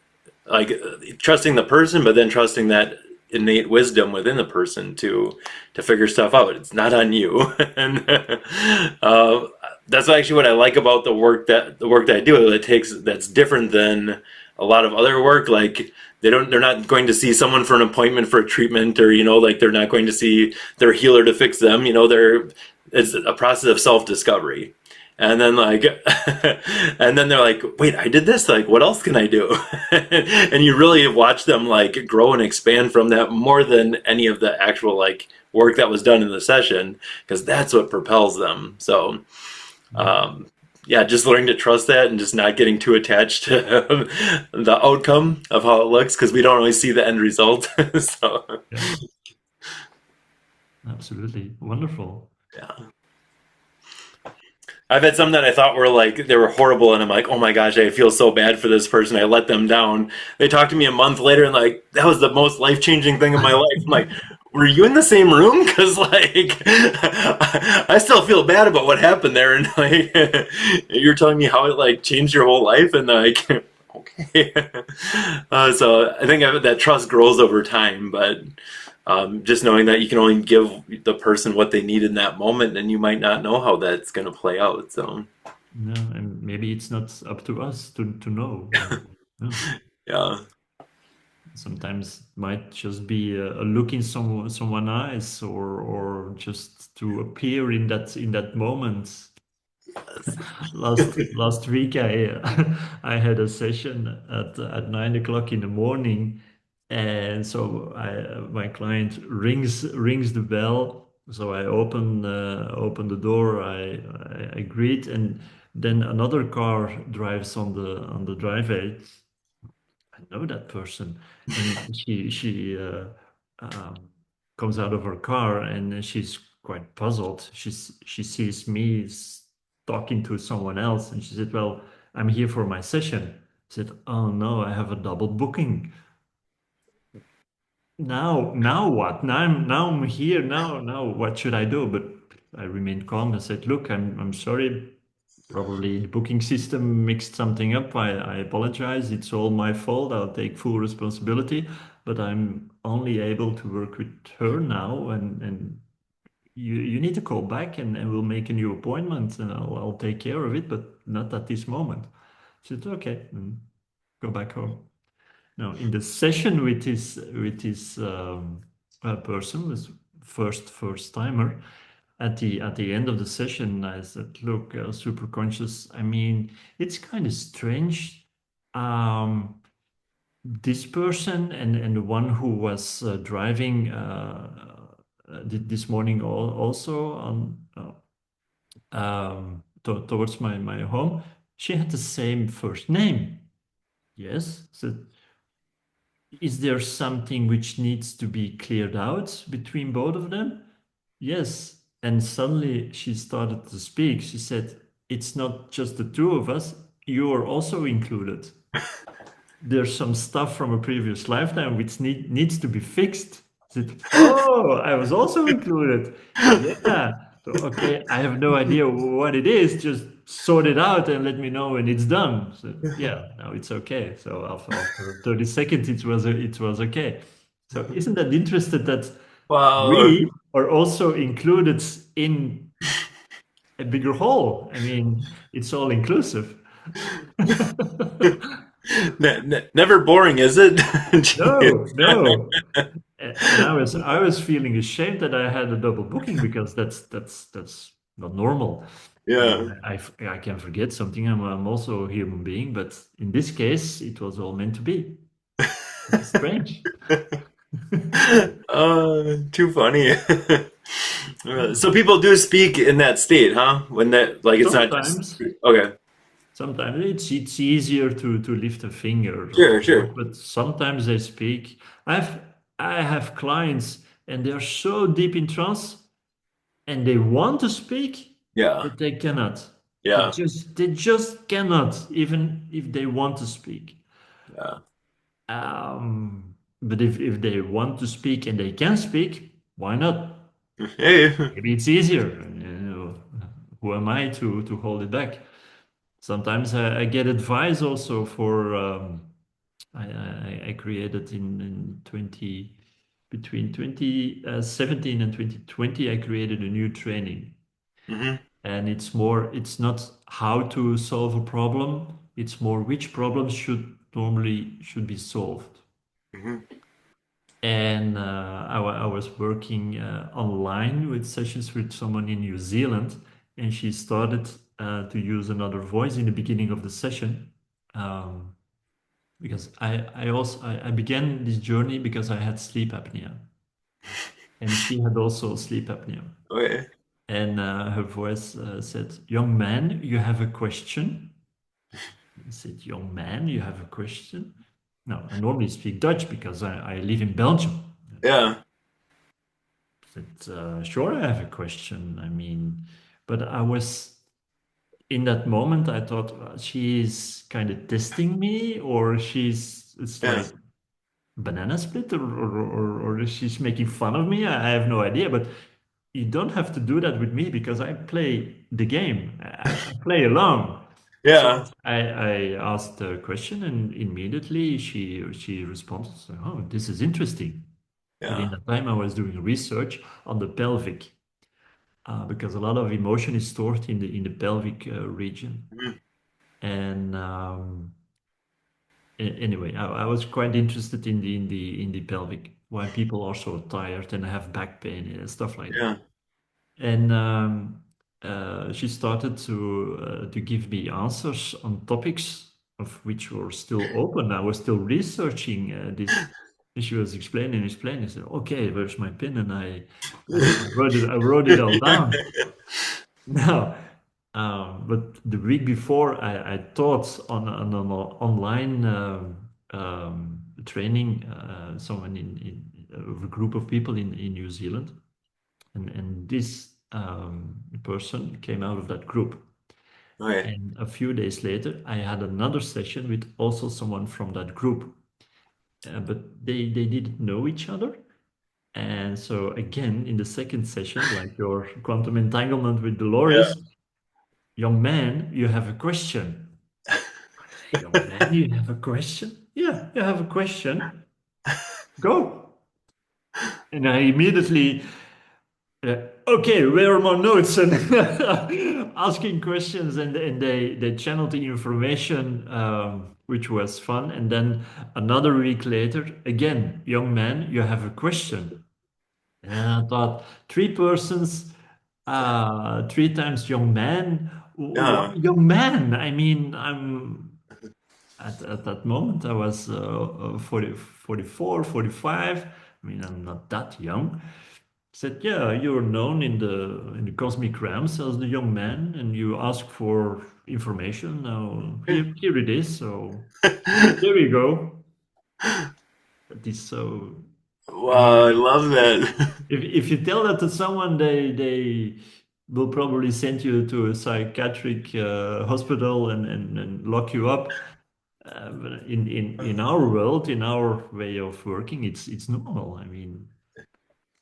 S2: like trusting the person, but then trusting that innate wisdom within the person to figure stuff out. It's not on you. And that's actually what I like about the work that I do. That's different than a lot of other work. Like they're not going to see someone for an appointment for a treatment, or like they're not going to see their healer to fix them. It's a process of self-discovery. And then like, and then they're like, "Wait, I did this. Like, what else can I do?" And you really watch them like grow and expand from that more than any of the actual like work that was done in the session, because that's what propels them. So, yeah, just learning to trust that and just not getting too attached to the outcome of how it looks, because we don't always see the end result. So,
S1: Yeah, absolutely wonderful.
S2: yeah. I've had some that I thought were like they were horrible, and I'm like, "Oh my gosh, I feel so bad for this person. I let them down." They talked to me a month later, and like that was the most life changing thing of my life. I'm like, "Were you in the same room?" Because like I still feel bad about what happened there, and like you're telling me how it like changed your whole life, and like, Okay. So I think that trust grows over time, but just knowing that you can only give the person what they need in that moment, and you might not know how that's going to play out. So,
S1: No, and maybe it's not up to us to know. No.
S2: yeah.
S1: Sometimes it might just be a look in someone's eyes, or just to appear in that moment. Last week, I had a session at 9 o'clock in the morning, and so my client rings the bell. So I open the door. I greet, and then another car drives on the driveway. I know that person, and she um, comes out of her car, and she's quite puzzled. She sees me talking to someone else, and she said, "Well, I'm here for my session." I said, "Oh no, I have a double booking. Now what? Now I'm here. Now what should I do?" But I remained calm and said, "Look, I'm sorry. Probably the booking system mixed something up. I apologize. It's all my fault. I'll take full responsibility. But I'm only able to work with her now, and you need to call back, and we'll make a new appointment, and I'll take care of it, but not at this moment." She said, "Okay, go back home." Now, in the session with this person, this first timer, at the end of the session, I said, "Look, super conscious. I mean, it's kind of strange. Um, this person and the one who was driving this morning also on towards my home, she had the same first name. Yes. So is there something which needs to be cleared out between both of them?" Yes. And suddenly she started to speak. She said, "It's not just the two of us, you're also included. There's some stuff from a previous lifetime which needs to be fixed." I said, "Oh, I was also included." Yeah. So, okay, I have no idea what it is. Just sort it out and let me know when it's done. So, yeah, now it's okay. So after 30 seconds, it was okay. So isn't that interesting that
S2: Wow.
S1: we are also included in a bigger whole? I mean, it's all inclusive.
S2: Never boring, is it?
S1: No, no. And I was feeling ashamed that I had a double booking, because that's not normal. I
S2: Yeah.
S1: mean, I can forget something. I'm also a human being, but in this case, it was all meant to be. It's strange.
S2: Too funny.
S1: Yeah.
S2: So people do speak in that state, huh? When that, like, it's not just
S1: Sometimes,
S2: okay.
S1: sometimes it's easier to lift a finger,
S2: Sure, sure.
S1: but sometimes they speak. I've I have clients, and they are so deep in trance, and they want to speak,
S2: Yeah,
S1: but they cannot.
S2: yeah,
S1: They just cannot, even if they want to speak.
S2: yeah.
S1: But if they want to speak and they can speak, why not?
S2: Hey.
S1: Maybe it's easier. Who am I to hold it back? Sometimes I get advice also for. I created in 20 between 2017 and 2020. I created a new training,
S2: Hmm.
S1: and it's not how to solve a problem. It's more which problems should be solved.
S2: Hmm.
S1: And I was working online with sessions with someone in New Zealand, and she started to use another voice in the beginning of the session. Um, because I began this journey because I had sleep apnea, and she had also sleep apnea.
S2: Okay.
S1: And her voice said, "Young man, you have a question?" I said, "Young man, you have a question?" No, I normally speak Dutch because I live in Belgium.
S2: Yeah.
S1: I said, "Sure, I have a question. I mean," but I was in that moment, I thought, she's kind of testing me, or it's
S2: Yeah.
S1: like banana split, or she's making fun of me. I have no idea, but you don't have to do that with me, because I play the game. I play along.
S2: Yeah.
S1: I asked a question, and immediately she responded, "Oh, this is interesting." But in
S2: Yeah.
S1: that time, I was doing research on the pelvic, because a lot of emotion is stored in the pelvic region.
S2: Mhm.
S1: And anyway, I was quite interested in the pelvic, why people are so tired and have back pain and stuff like that.
S2: Yeah.
S1: And she started to give me answers on topics of which were still open. I was still researching this. And she was explaining. I said, "Okay, where's my pen?" And I wrote it all down. Now, but the week before, I taught on an online training, someone of a group of people in New Zealand, and this person came out of that group.
S2: Okay.
S1: And a few days later, I had another session with also someone from that group, but they didn't know each other. And so again, in the second session, like your quantum entanglement with
S2: Yeah.
S1: Dolores, young man, you have a question. Young man, you have a question? Yeah, you have a question. Go. And I immediately, okay, where are my notes? And asking questions, and they channeled the information, which was fun. And then another week later, again, young man, you have a question. And I thought, three persons, three times young man. Why
S2: Yeah.
S1: young man? I mean, at that moment, I was 40, 44, 45. I mean, I'm not that young. Said, yeah, you're known in the cosmic realms as the young man, and you ask for information. Now, here it is. So there we go. That is so. I
S2: Wow, I
S1: mean,
S2: love that.
S1: if you tell that to someone, they will probably send you to a psychiatric hospital and lock you up. But in our world, in our way of working, it's normal. I mean,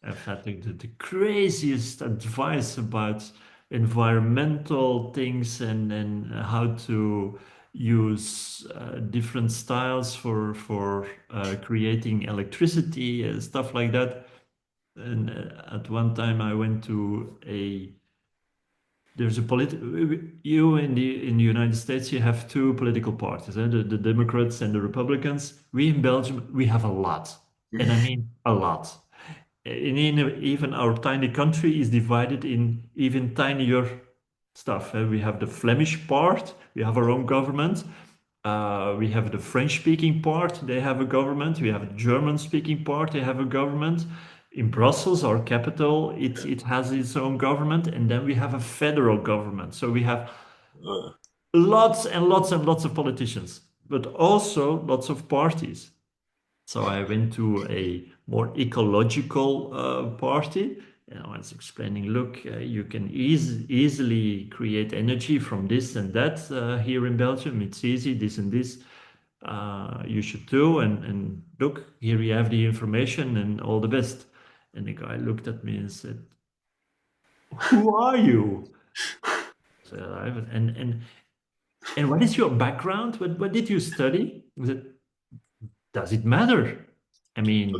S1: I've had the craziest advice about environmental things and how to use different styles for creating electricity and stuff like that. And at one time, I went to a there's a you in the United States, you have two political parties, the Democrats and the Republicans. We in Belgium, we have a lot, and I mean a lot. Even our tiny country is divided in even tinier stuff. We have the Flemish part, we have our own government. We have the French-speaking part, they have a government. We have the German-speaking part, they have a government. In Brussels, our capital, it has its own government, and then we have a federal government. So we have
S2: Uh,
S1: lots and lots and lots of politicians, but also lots of parties. So I went to a more ecological party, and I was explaining, look, you can easily create energy from this and that here in Belgium. It's easy, this and this. You should do, and look, here you have the information, and all the best. And the guy looked at me and said, "Who are you?" So and what is your background? What did you study? I said, does it matter? I mean,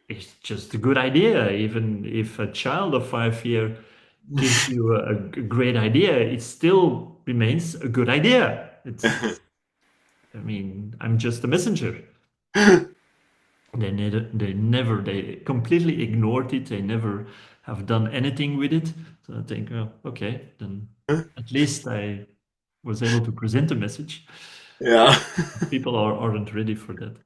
S1: it's just a good idea. Even if a child of 5 years gives you a great idea, it still remains a good idea. I mean, I'm just a messenger. They completely ignored it. They never have done anything with it. So I think, well, okay, then at least I was able to present a message.
S2: yeah.
S1: People aren't ready for that.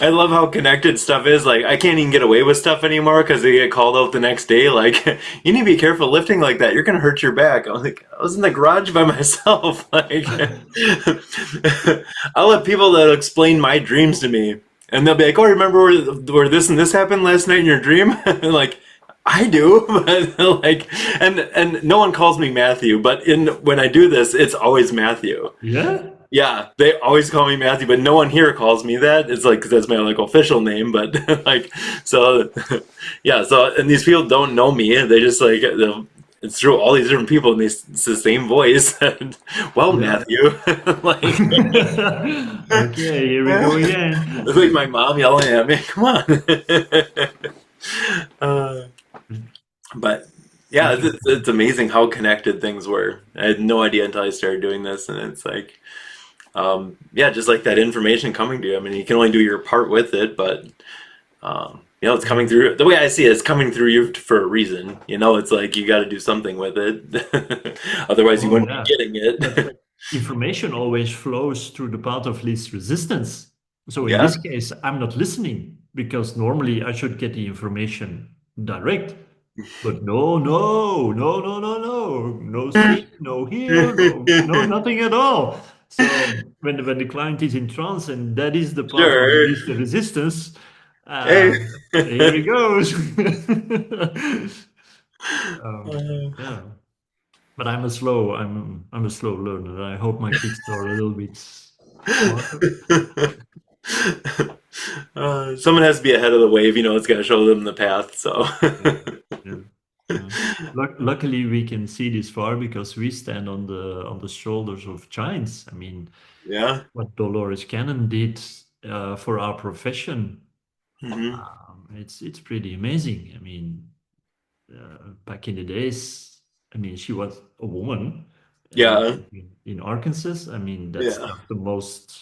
S2: I love how connected stuff is. Like, I can't even get away with stuff anymore because they get called out the next day. Like, you need to be careful lifting like that. You're going to hurt your back. I was like, I was in the garage by myself. Like, I'll have people that explain my dreams to me. And they'll be like, oh, remember where this and this happened last night in your dream? And like, I do, but like, and no one calls me Matthew, but when I do this, it's always Matthew.
S1: Yeah?
S2: Yeah, they always call me Matthew, but no one here calls me that. It's like, 'cause that's my like official name, but like, so yeah, so and these people don't know me. They just like it's through all these different people, and it's the same voice. And, well,
S1: Yeah.
S2: Matthew, like
S1: Okay, here we go again.
S2: it's like my mom yelling at me. Come on. uh, but yeah,
S1: Speaking.
S2: it's amazing how connected things were. I had no idea until I started doing this, and it's like, yeah, just like that information coming to you. I mean, you can only do your part with it, but it's coming through. The way I see it, it's coming through you for a reason. It's like you got to do something with it, otherwise you
S1: Oh
S2: wouldn't be
S1: yeah.
S2: getting
S1: But
S2: it.
S1: information always flows through the path of least resistance. So in
S2: Yeah,
S1: this case, I'm not listening because normally I should get the information direct. But no, no, no, no, no, no, no see, no hear, no, nothing at all. So when the client is in trance and that is the path of
S2: sure.
S1: least resistance,
S2: Hey.
S1: here he goes.
S2: Uh,
S1: Yeah, but I'm a slow learner. I hope my kids are a little bit smarter.
S2: someone has to be ahead of the wave. It's got to show them the path. So,
S1: Yeah, yeah, yeah. Luckily, we can see this far because we stand on the shoulders of giants. I mean,
S2: yeah.
S1: what Dolores Cannon did for our profession,
S2: Hmm.
S1: it's pretty amazing. I mean, back in the days, I mean, she was a woman
S2: Yeah.
S1: in Arkansas. I mean, that's
S2: Yeah.
S1: not the most.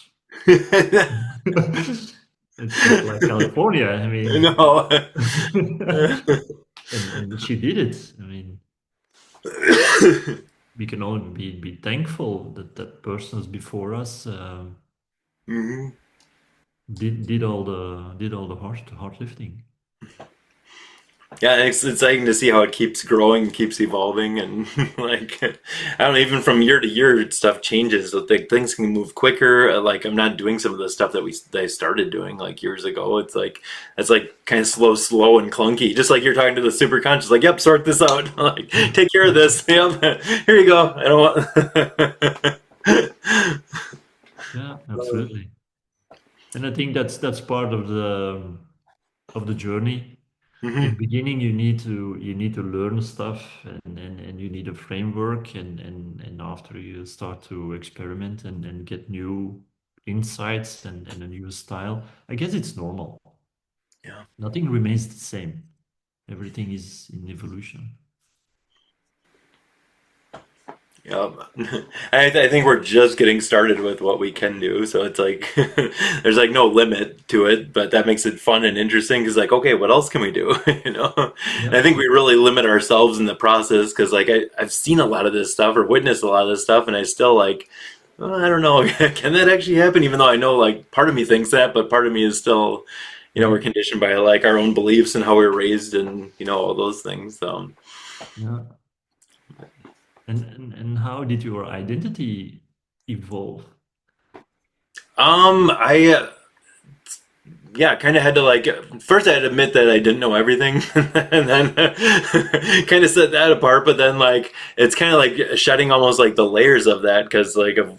S1: It's not like California. I mean,
S2: No.
S1: and she did it. I mean, we can only be thankful that that persons before us
S2: Hmm.
S1: did all the hard lifting.
S2: Yeah, it's exciting to see how it keeps growing, keeps evolving, and like I don't know, even from year to year, stuff changes. So things can move quicker. Like I'm not doing some of the stuff that I started doing like years ago. It's like kind of slow and clunky. Just like you're talking to the super conscious, like, yep, sort this out. Like, take care of this. Yep, here you go. I don't want.
S1: Yeah, absolutely. And I think that's part of the journey. In
S2: Hmm.
S1: the beginning, you need to learn stuff and you need a framework and after you start to experiment and get new insights and a new style. I guess it's normal.
S2: Yeah.
S1: Nothing remains the same. Everything is in evolution.
S2: Yeah, I think we're just getting started with what we can do. So it's like there's like no limit to it, but that makes it fun and interesting. Because like, okay, what else can we do? And
S1: Yeah.
S2: I think we really limit ourselves in the process. Because like I've seen a lot of this stuff or witnessed a lot of this stuff, and I still like, oh, I don't know, can that actually happen? Even though I know like part of me thinks that, but part of me is still,
S1: Yeah.
S2: we're conditioned by like our own beliefs and how we were raised and all those things. So.
S1: Yeah. And how did your identity evolve?
S2: I yeah, kind of had to like first I had to admit that I didn't know everything, and then kind of set that apart. But then like it's kind of like shedding almost like the layers of that because like of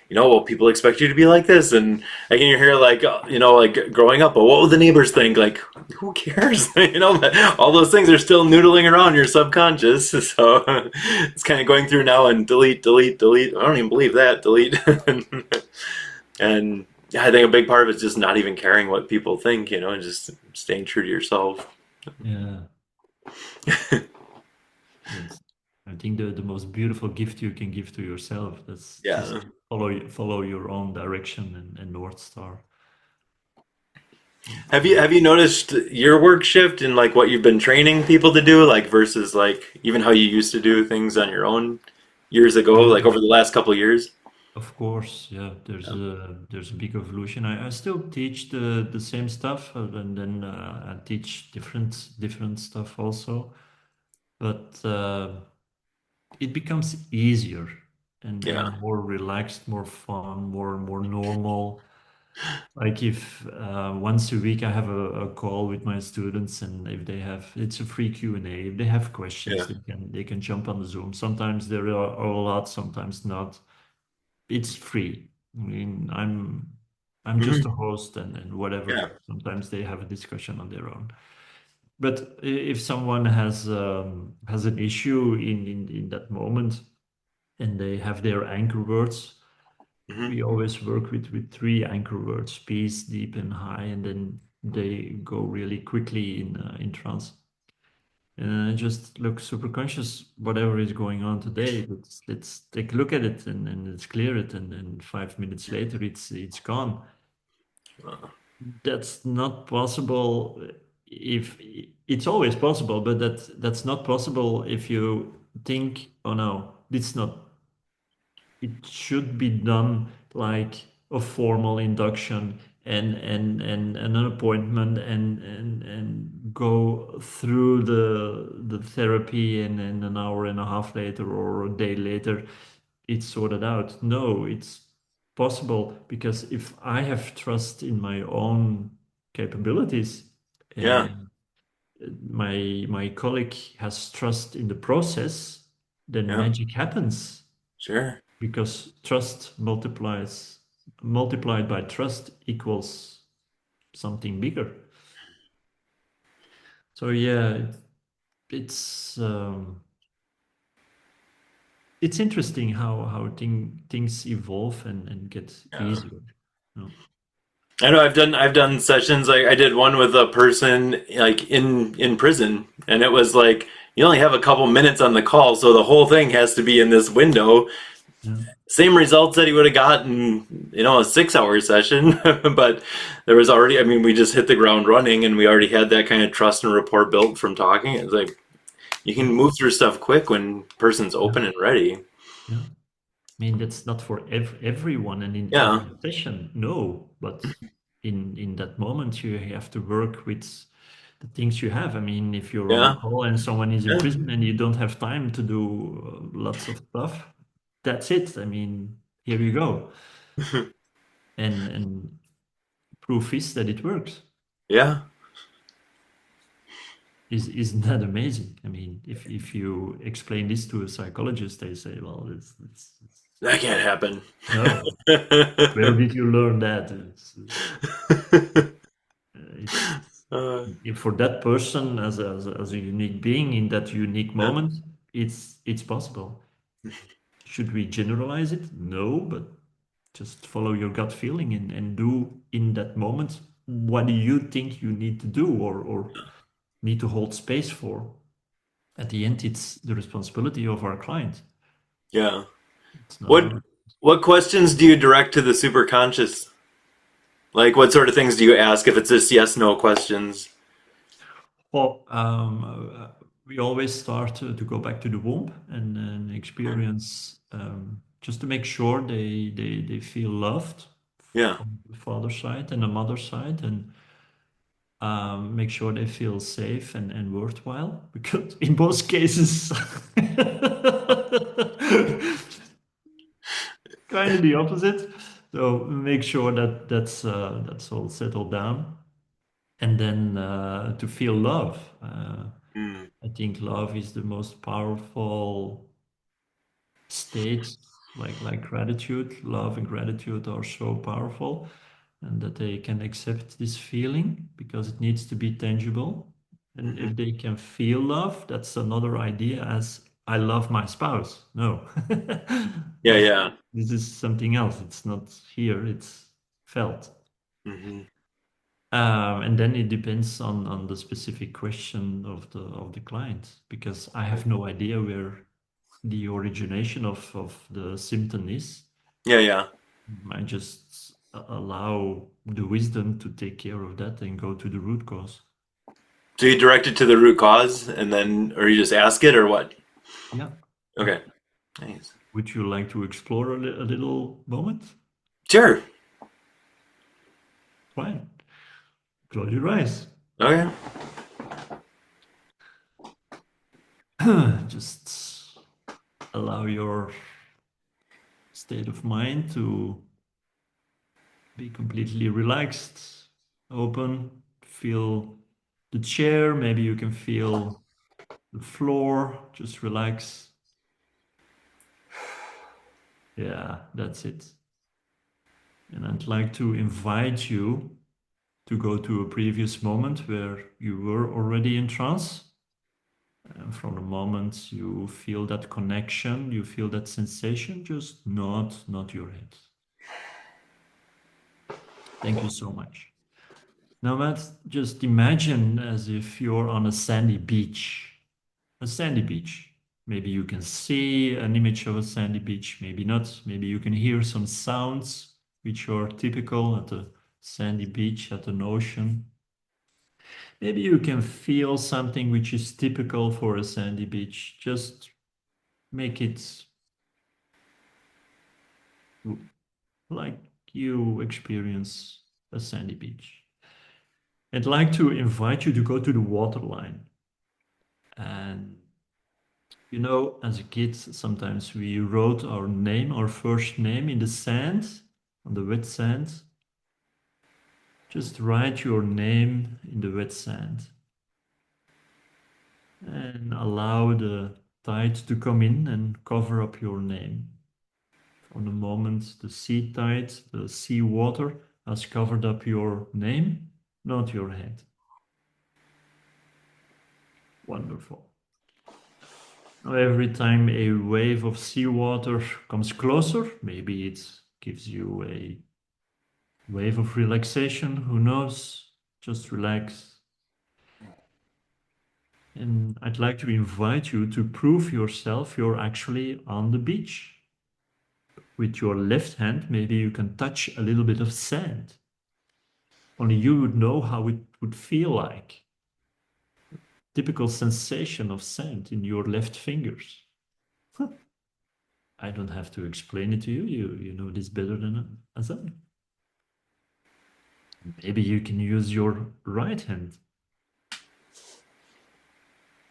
S2: well people expect you to be like this, and like in your hair like like growing up, but what will the neighbors think? Like who cares? But all those things are still noodling around your subconscious. So it's kind of going through now and delete, delete, delete. I don't even believe that delete. And yeah, I think a big part of it is just not even caring what people think, and just staying true to yourself.
S1: Yeah. That's, I think the most beautiful gift you can give to yourself. That's just
S2: Yeah.
S1: follow your own direction and North Star.
S2: Have you noticed your work shift in like what you've been training people to do, like versus like even how you used to do things on your own years ago, like
S1: Yeah,
S2: over the last couple of years?
S1: of course. Yeah, there's
S2: Yeah.
S1: a big evolution. I still teach the same stuff, and then I teach different stuff also. But it becomes easier
S2: Yeah.
S1: and more relaxed, more fun, more normal. Like if once a week I have a call with my students, and if they have, it's a free Q&A. If they have questions,
S2: Yeah.
S1: they can jump on the Zoom. Sometimes there are a lot, sometimes not. It's free. I mean, I'm just a
S2: Hmm.
S1: host and whatever.
S2: Yeah.
S1: Sometimes they have a discussion on their own. But if someone has an issue in that moment and they have their anchor words,
S2: Hmm.
S1: we always work with three anchor words: peace, deep, and high, and then they go really quickly in trance. Just look super conscious, whatever is going on today. Let's take a look at it and let's clear it. And then 5 minutes later, it's gone. That's not possible if it's always possible, but that's not possible if you think, oh no, it's not, it should be done like a formal induction and an appointment and go through the therapy and then an hour and a half later or a day later it's sorted out. No, it's possible because if I have trust in my own capabilities
S2: Yeah.
S1: and my colleague has trust in the process, then
S2: Yeah.
S1: magic happens
S2: Sure.
S1: because trust multiplied by trust equals something bigger. So yeah, it's it's interesting how things evolve and get
S2: Yeah.
S1: easier. No.
S2: I know I've done sessions. Like I did one with a person like in prison, and it was like you only have a couple minutes on the call, so the whole thing has to be in this window.
S1: Yeah,
S2: Same results that he would have gotten, a 6 hour session, but there was already. I mean, we just hit the ground running, and we already had that kind of trust and rapport built from talking. It's like you can
S1: yeah,
S2: move through stuff quick when person's
S1: yeah,
S2: open and ready.
S1: yeah. I mean, that's not for everyone and in
S2: Yeah,
S1: every session, no. But in that moment, you have to work with the things you have. I mean, if you're on a
S2: yeah,
S1: call and someone is in
S2: yeah.
S1: prison and you don't have time to do lots of stuff, that's it. I mean, here you go. And proof is that it works.
S2: Yeah.
S1: Isn't that amazing? I mean, if you explain this to a psychologist, they say, well, it's
S2: That can't happen.
S1: no. Where did you learn that? It's
S2: uh,
S1: for that person as a unique being in that unique
S2: yeah,
S1: moment, it's possible. Should we generalize it? No, but just follow your gut feeling and do in that moment what do you think you need to do or need to hold space for. At the end, it's the responsibility of our client.
S2: yeah.
S1: It's not
S2: What
S1: ours.
S2: what questions do you direct to the superconscious? Like, what sort of things do you ask if it's just yes no questions?
S1: Well, we always start to go back to the womb and experience just to make sure they feel loved
S2: Yeah.
S1: from the father side and the mother side, and make sure they feel safe and worthwhile. Because in most cases, kind of the opposite. So make sure that that's all settled down, and then to feel love.
S2: Mm.
S1: I think love is the most powerful state, like gratitude. Love and gratitude are so powerful, and that they can accept this feeling because it needs to be tangible. And
S2: Hmm.
S1: if they can feel love, that's another idea as I love my spouse. No,
S2: Yeah,
S1: this
S2: yeah.
S1: this is something else. It's not here. It's felt.
S2: Hmm.
S1: And then it depends on the specific question of the client because I have no idea where the origination of the symptom is.
S2: Yeah, yeah.
S1: I just allow the wisdom to take care of that and go to the root cause.
S2: So you direct it to the root cause, and then, or you just ask it, or what?
S1: Yeah. Yeah.
S2: Okay. Nice.
S1: Would you like to explore a little moment?
S2: Sure.
S1: Fine. Close your eyes.
S2: Okay.
S1: Just allow your state of mind to be completely relaxed, open, feel the chair. Maybe you can feel the floor. Just relax. Yeah, that's it. And I'd like to invite you. to go to a previous moment where you were already in trance. And from the moment you feel that connection, you feel that sensation, just nod your head. Thank you so much. Now, Matt, just imagine as if you're on a sandy beach. A sandy beach. Maybe you can see an image of a sandy beach, maybe not. Maybe you can hear some sounds which are typical at a sandy beach, at an ocean. Maybe you can feel something which is typical for a sandy beach. Just make it like you experience a sandy beach. I'd like to invite you to go to the waterline. And you know, as a kid, sometimes we wrote our name, our first name in the sand, on the wet sand. Just write your name in the wet sand. And allow the tide to come in and cover up your name. From the moment the sea tide, the sea water has covered up your name, not your head. Wonderful. Now, every time a wave of seawater comes closer, maybe it gives you a wave of relaxation, who knows? Just relax. And I'd like to invite you to prove yourself you're actually on the beach. With your left hand, maybe you can touch a little bit of sand. Only you would know how it would feel like. Typical sensation of sand in your left fingers. I don't have to explain it to you. You know this better than as I. Maybe you can use your right hand.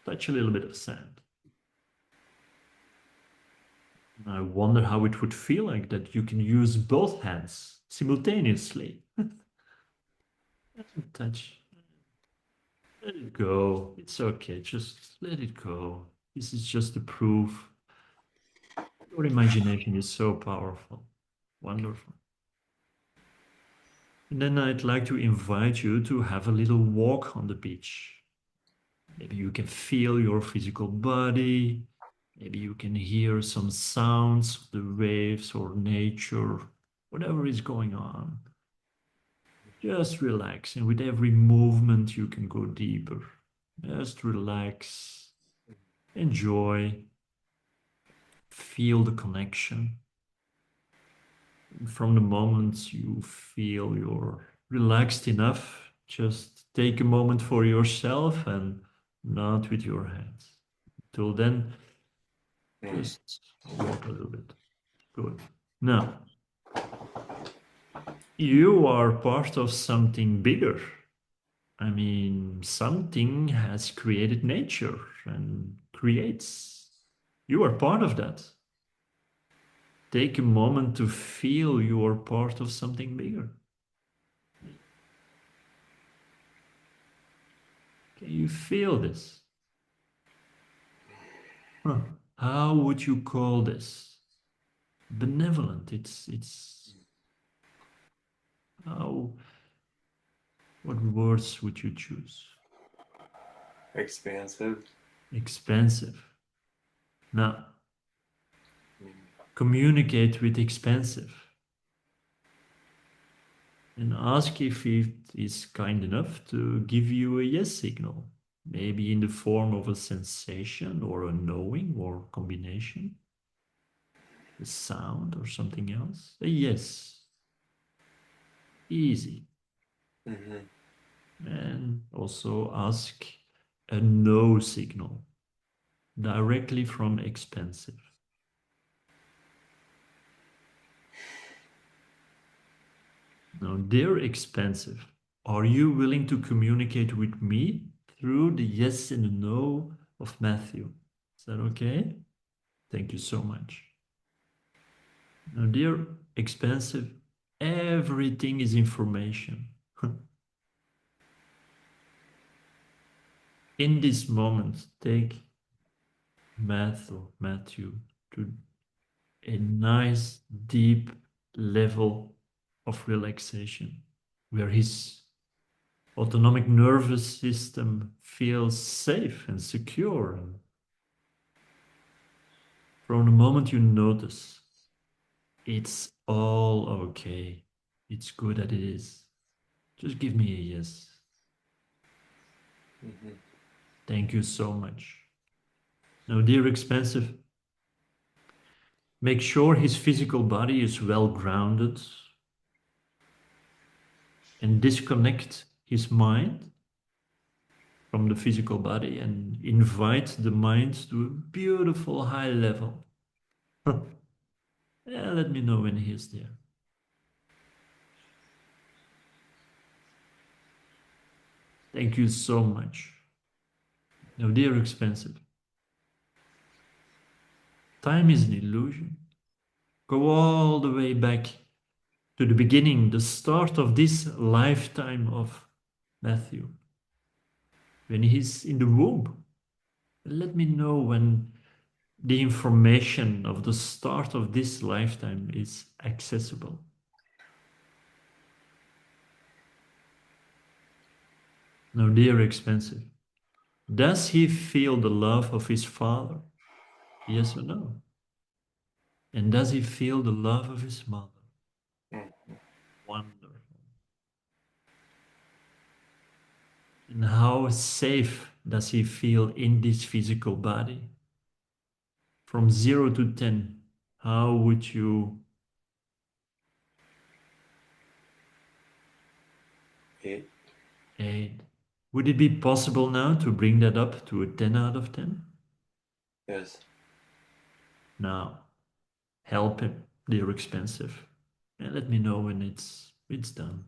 S1: Touch a little bit of sand. I wonder how it would feel like that you can use both hands simultaneously. Touch. Let it go. It's okay. Just let it go. This is just a proof. Your imagination is so powerful. Wonderful. And then I'd like to invite you to have a little walk on the beach. Maybe you can feel your physical body. Maybe you can hear some sounds of the waves or nature, whatever is going on. Just relax, and with every movement, you can go deeper. Just relax, enjoy, feel the connection. And from the moment you feel you're relaxed enough, just take a moment for yourself and nod with your hands. Till then, just walk a little bit. Good. Now, you are part of something bigger. I mean, something has created nature and creates. You are part of that. Take a moment to feel you are part of something bigger. Can you feel this? Huh. How would you call this? Benevolent. It's how, what words would you choose?
S2: Expansive.
S1: Expansive. Now, communicate with expansive and ask if it is kind enough to give you a yes signal, maybe in the form of a sensation or a knowing or combination, a sound or something else. A yes. Easy. And also ask a no signal directly from expansive. Now, dear expansive, are you willing to communicate with me through the yes and the no of Matthew? Is that okay? Thank you so much. Now, dear expansive, everything is information. In this moment, take Matthew to a nice deep level of relaxation where his autonomic nervous system feels safe and secure. And from the moment you notice, it's all okay. It's good that it is. Just give me a yes.
S2: Mm-hmm.
S1: Thank you so much. Now, dear expensive, make sure his physical body is well grounded and disconnect his mind from the physical body and invite the mind to a beautiful high level. Yeah, let me know when he is there. Thank you so much. Now, dear expensive, time is an illusion. Go all the way back to the beginning, the start of this lifetime of Matthew. When he's in the womb, let me know when the information of the start of this lifetime is accessible. Now, dear expensive, does he feel the love of his father? Yes or no? And does he feel the love of his mother? Wonderful. And how safe does he feel in this physical body? From 0 to 10, how would you?
S2: 8.
S1: 8. Would it be possible now to bring that up to a 10 out of 10?
S2: Yes.
S1: Now, help him, dear expensive. And let me know when it's done.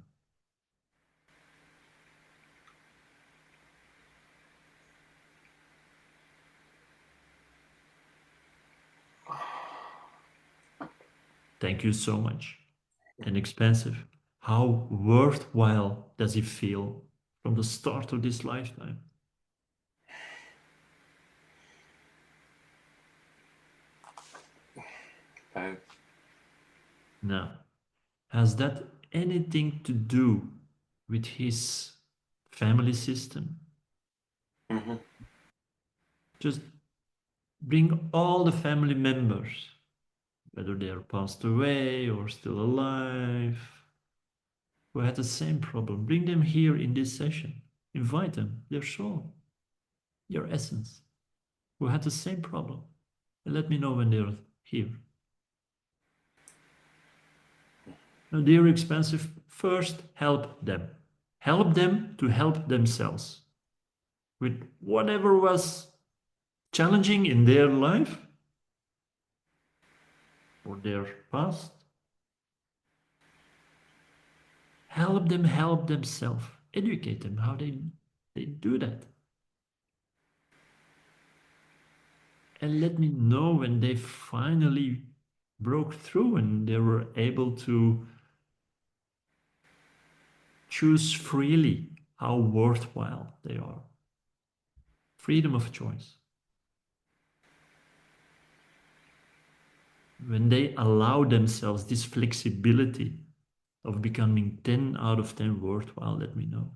S1: Thank you so much. And expensive. How worthwhile does it feel from the start of this lifetime?
S2: 5.
S1: Now, has that anything to do with his family system?
S2: Mm-hmm.
S1: Just bring all the family members, whether they are passed away or still alive, who had the same problem. Bring them here in this session. Invite them, their soul, your essence, who had the same problem. And let me know when they're here. Now, dear expensive, first help them. Help them to help themselves with whatever was challenging in their life or their past. Help themselves. Educate them how they do that. And let me know when they finally broke through and they were able to choose freely how worthwhile they are. Freedom of choice. When they allow themselves this flexibility of becoming 10 out of 10 worthwhile, let me know.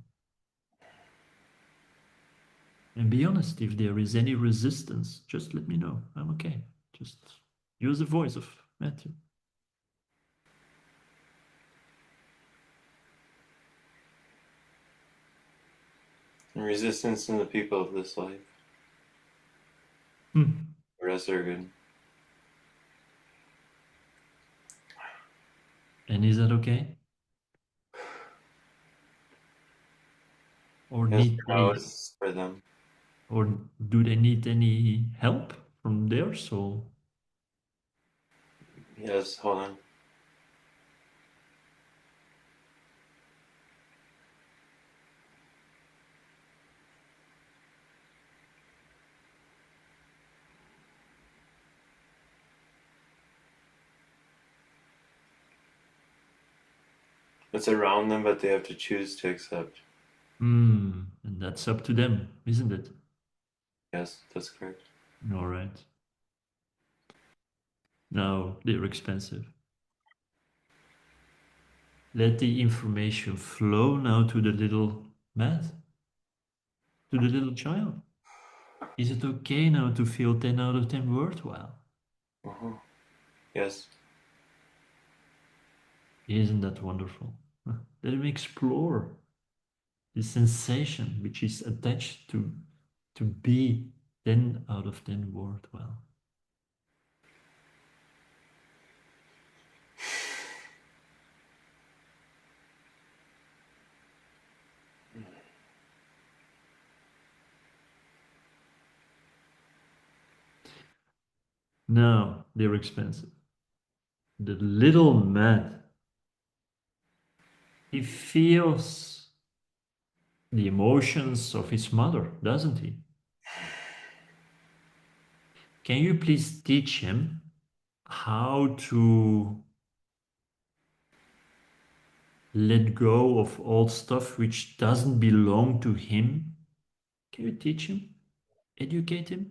S1: And be honest, if there is any resistance, just let me know. I'm okay. Just use the voice of Matthew.
S2: And resistance in the people of this life.
S1: The
S2: rest are good.
S1: And is that okay? Or
S2: Yes,
S1: need
S2: for now
S1: they,
S2: it's for them.
S1: or do they need any help from their soul?
S2: Yes, hold on. It's around them, but they have to choose to accept.
S1: And that's up to them, isn't it?
S2: Yes, that's correct.
S1: All right. Now they're expensive. Let the information flow now to the little Matt, to the little child. Is it okay now to feel 10 out of 10 worthwhile?
S2: Uh-huh. Yes.
S1: Isn't that wonderful? Let him explore the sensation which is attached to be 10 out of 10 worthwhile. Now, they're expensive. The little man, he feels the emotions of his mother, doesn't he? Can you please teach him how to let go of all stuff which doesn't belong to him? Can you teach him? Educate him?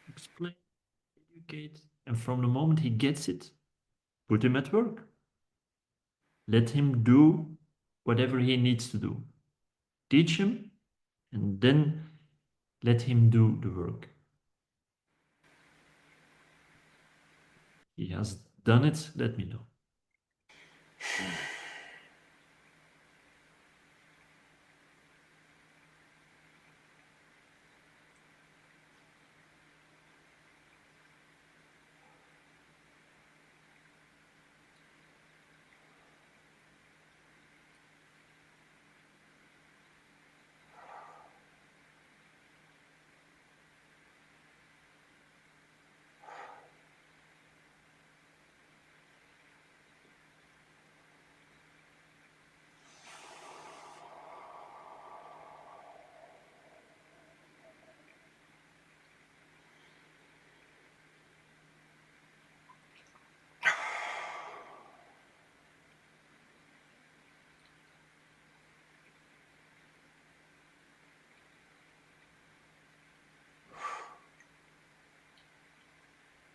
S1: Explain, educate. And from the moment he gets it, put him at work. Let him do whatever he needs to do. Teach him and then let him do the work. He has done it, let me know.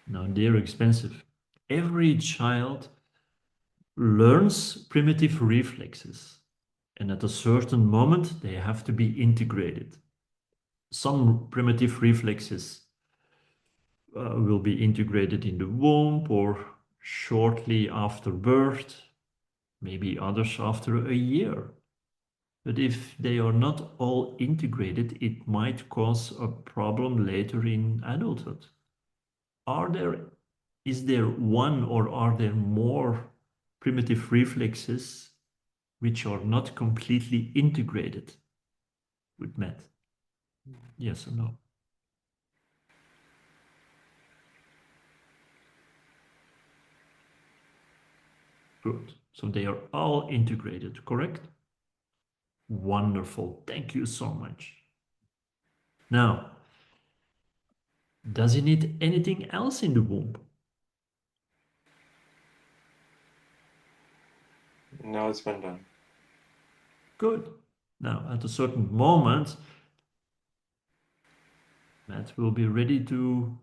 S1: Now, they're expensive. Every child learns primitive reflexes, and at a certain moment, they have to be integrated. Some primitive reflexes will be integrated in the womb or shortly after birth, maybe others after a year. But if they are not all integrated, it might cause a problem later in adulthood. Are there, is there one or are there more primitive reflexes which are not completely integrated with Matt? Yes or no? Good. So they are all integrated, correct? Wonderful. Thank you so much. Now, does he need anything else in the womb?
S2: No, it's been done.
S1: Good. Now, at a certain moment, Matt will be ready to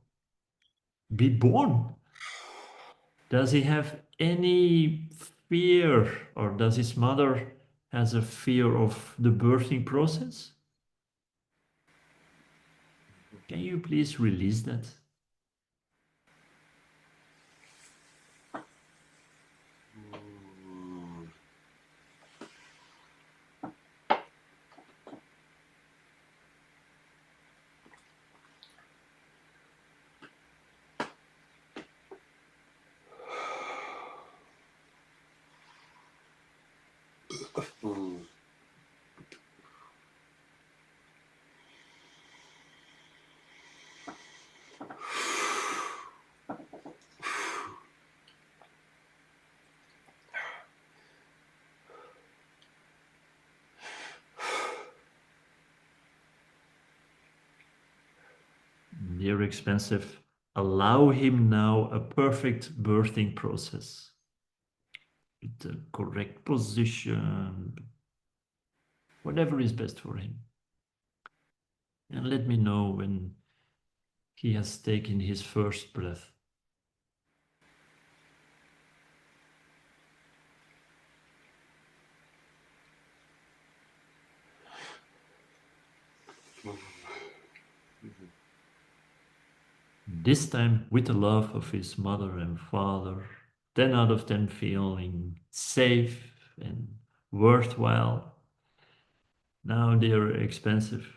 S1: be born. Does he have any fear, or does his mother has a fear of the birthing process? Can you please release that? Dear expensive, allow him now a perfect birthing process with the correct position, whatever is best for him. And let me know when he has taken his first breath. This time with the love of his mother and father. 10 out of 10 feeling safe and worthwhile. Now they are expensive.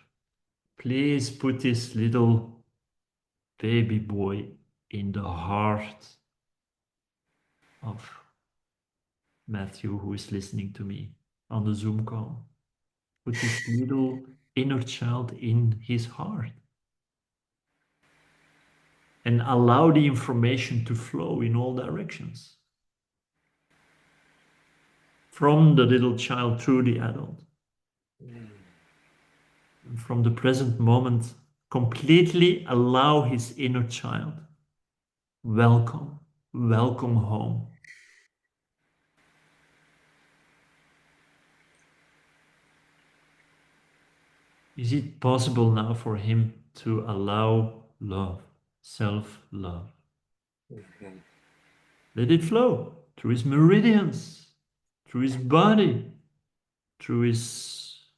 S1: Please put this little baby boy in the heart of Matthew, who is listening to me on the Zoom call. Put this little inner child in his heart and allow the information to flow in all directions from the little child through the adult. And from the present moment, completely allow his inner child. Welcome, welcome home. Is it possible now for him to allow love, self-love?
S2: Mhm.
S1: Let it flow through his meridians, through his body, through his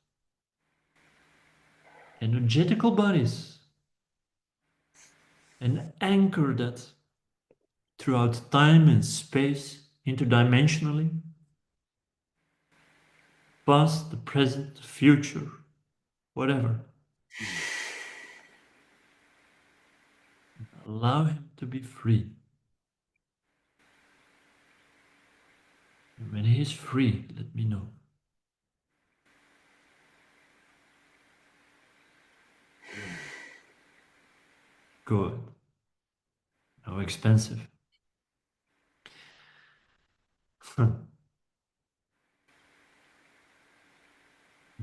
S1: energetical bodies, and anchor that throughout time and space, interdimensionally, past, the present, the future, whatever. Allow him to be free. And when he is free, let me know. Good. How expensive.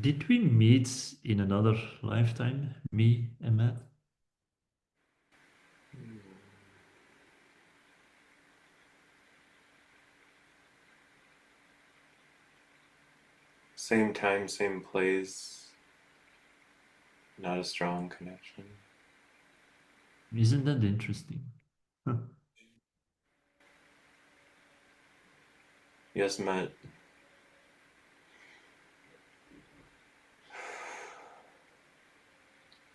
S1: Did we meet in another lifetime, me and Matt?
S2: Same time, same place. Not a strong connection.
S1: Isn't that interesting?
S2: Yes, Matt.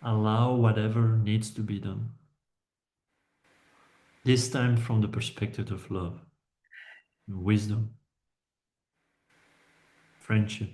S1: Allow whatever needs to be done. This time from the perspective of love, wisdom, friendship.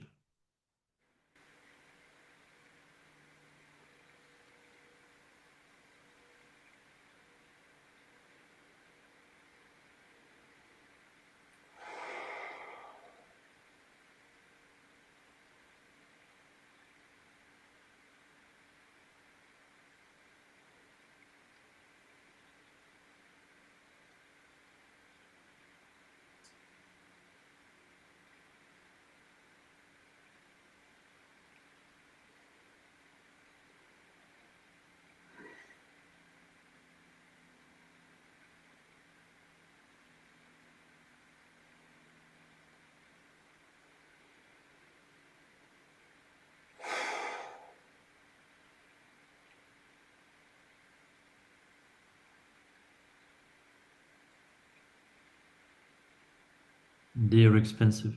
S1: They are expensive.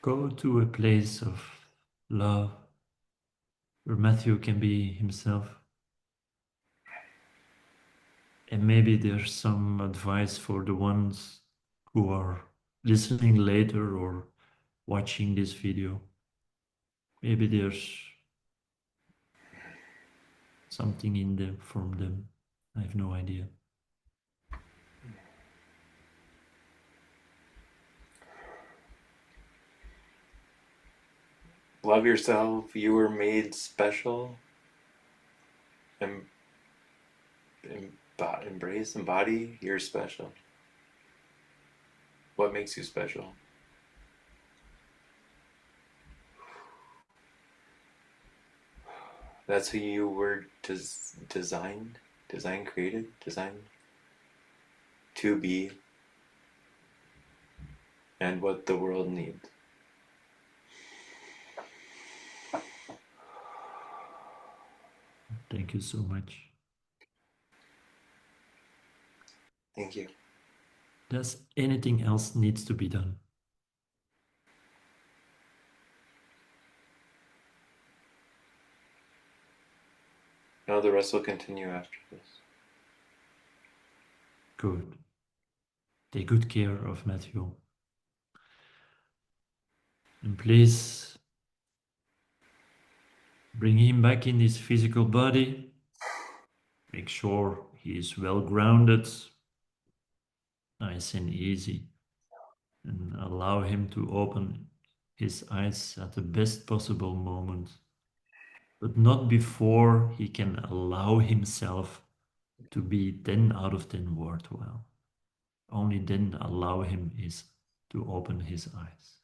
S1: Go to a place of love where Matthew can be himself. And maybe there's some advice for the ones who are listening later or watching this video. Maybe there's something in them from them. I have no idea.
S2: Love yourself. You were made special. Em- embrace, embody. You're special. What makes you special? That's who you were created, designed to be, and what the world needs.
S1: Thank you so much.
S2: Thank you.
S1: Does anything else needs to be done?
S2: No, the rest will continue after this.
S1: Good. Take good care of Matthew. And please bring him back in his physical body. Make sure he is well grounded, nice and easy, and allow him to open his eyes at the best possible moment, but not before he can allow himself to be 10 out of 10 worthwhile. Only then allow him is to open his eyes.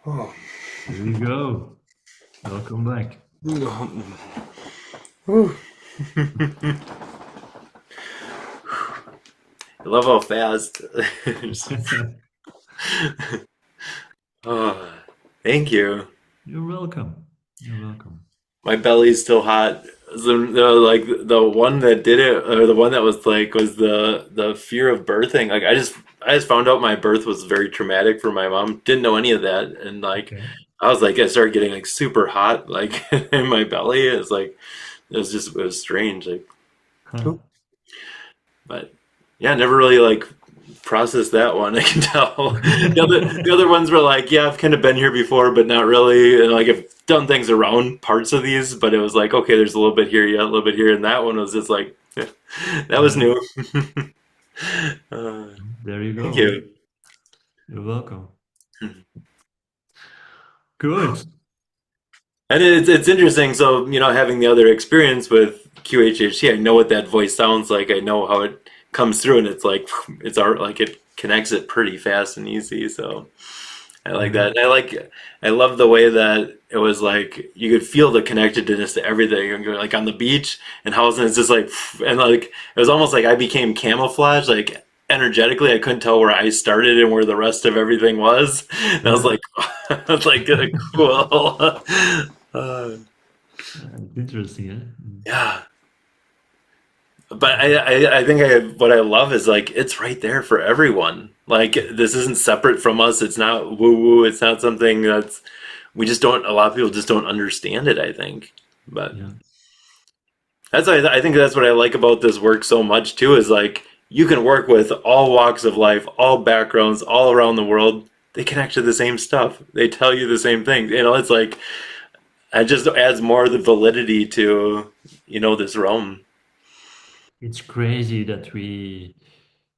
S2: Oh.
S1: Here you go. Welcome back.
S2: I love how fast. Oh, thank you.
S1: You're welcome. You're welcome.
S2: My belly's still hot. Like the one that did it, or the one that was like, was the fear of birthing. Like I just found out my birth was very traumatic for my mom. Didn't know any of that, and like
S1: Okay.
S2: I was like, I started getting like super hot, like in my belly. It was like it was strange, like.
S1: Huh.
S2: But yeah, never really like processed that one. I can tell. The other ones were like, yeah, I've kind of been here before, but not really. And like I've done things around parts of these, but it was like, okay, there's a little bit here, yeah, a little bit here, and that one was just like, that was
S1: Yeah.
S2: new. uh,
S1: There you
S2: Thank
S1: go.
S2: you.
S1: You're welcome. Good.
S2: And it's interesting. So having the other experience with QHHT, I know what that voice sounds like. I know how it comes through, and it's like it's art. Like it connects it pretty fast and easy. So I like
S1: Yeah.
S2: that. I love the way that it was like you could feel the connectedness to everything. And you're like on the beach and how it's just like, and like it was almost like I became camouflage. Like energetically, I couldn't tell where I started and where the rest of everything was. And I was
S1: Yeah.
S2: like, I was like, cool. Uh,
S1: It's interesting, eh?
S2: yeah. But I think what I love is like it's right there for everyone. Like this isn't separate from us. It's not woo woo. It's not something that's we just don't. A lot of people just don't understand it. I think, but
S1: Yeah.
S2: that's I think that's what I like about this work so much too. Is like you can work with all walks of life, all backgrounds, all around the world. They connect to the same stuff. They tell you the same things. It's like it just adds more of the validity to this realm.
S1: It's crazy that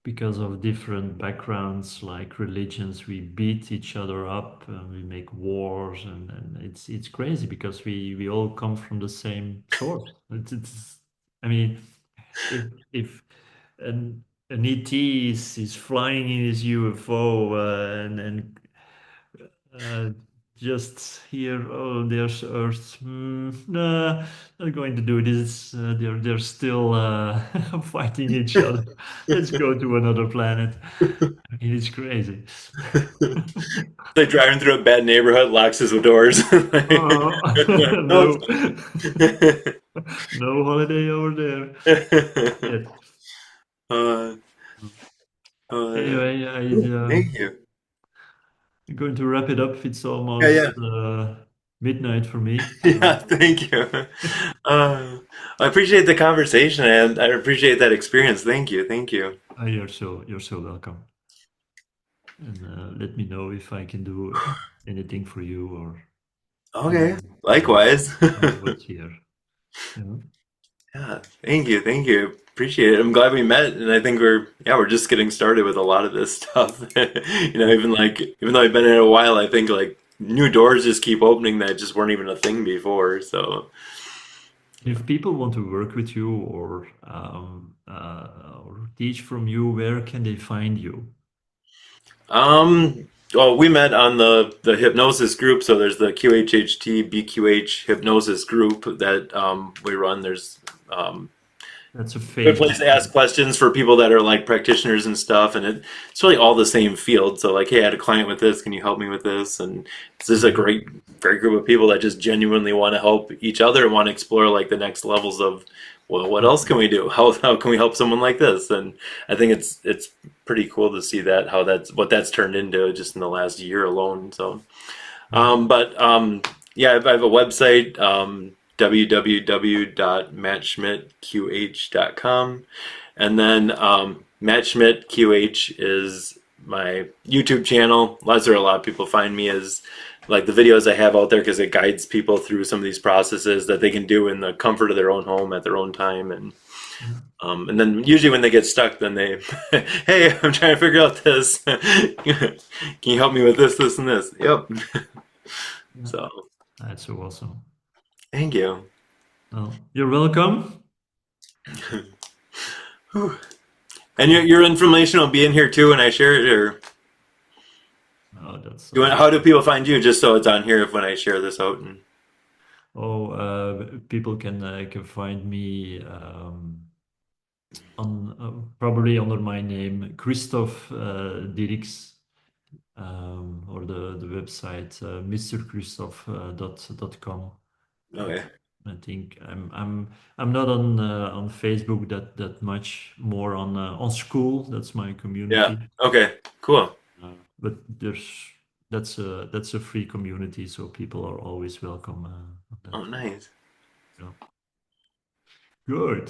S1: because of different backgrounds, like religions, we beat each other up and we make wars, and it's crazy because we all come from the same source. I mean, if an an ET is flying in his UFO and uh, just here, oh, there's Earth. Nah, not going to do this. They're still fighting each other. Let's go to another planet. It is crazy.
S2: Like driving through a bad neighborhood, locks his doors.
S1: Oh,
S2: No,
S1: no,
S2: it's
S1: no holiday over there
S2: fine.
S1: yet.
S2: uh, uh,
S1: Anyway,
S2: Thank you.
S1: I'm going to wrap it up. It's
S2: Yeah, yeah,
S1: almost midnight for me,
S2: yeah.
S1: so
S2: Thank you. Uh, I appreciate the conversation, and I appreciate that experience. Thank you. Thank you.
S1: you're so welcome. And let me know if I can do anything for you or
S2: Okay.
S1: even
S2: Likewise.
S1: what's here. Yeah.
S2: Yeah. Thank you. Thank you. Appreciate it. I'm glad we met, and I think we're just getting started with a lot of this stuff. Even though I've been in it a while, I think like new doors just keep opening that just weren't even a thing before. So.
S1: If people want to work with you or teach from you, where can they find you?
S2: Well, we met on the hypnosis group. So there's the QHHT BQH hypnosis group that we run. There's
S1: That's a
S2: good place
S1: favorite.
S2: to ask questions for people that are like practitioners and stuff. And it's really all the same field. So like, hey, I had a client with this. Can you help me with this? And it's just a
S1: Mhm.
S2: great group of people that just genuinely want to help each other and want to explore like the next levels of, well, what else can we do? How can we help someone like this? And I think it's pretty cool to see that how that's what that's turned into just in the last year alone. So,
S1: Yeah.
S2: but yeah, I have a website, www.mattschmidtqh.com. And then Matt Schmidt QH is my YouTube channel. That's where a lot of people find me as like the videos I have out there because it guides people through some of these processes that they can do in the comfort of their own home at their own time.
S1: Yeah.
S2: And then usually when they get stuck, then they, hey, I'm trying to figure out this. Can you help me with this, this, and this? Yep.
S1: Yeah.
S2: So
S1: That's so awesome.
S2: thank you.
S1: Well, you're welcome.
S2: And your information will be in here too when I share it, or
S1: Oh, that's
S2: how do people find you? Just so it's on here if when I share this out. And
S1: oh, people can find me on probably under my name, Christophe Dierckx, or the website mrchristophe.com.
S2: okay.
S1: I think I'm not on Facebook that much. More on school. That's my
S2: Yeah.
S1: community.
S2: Okay. Cool.
S1: But that's a free community, so people are always welcome on that.
S2: Oh, nice.
S1: Yeah. Good.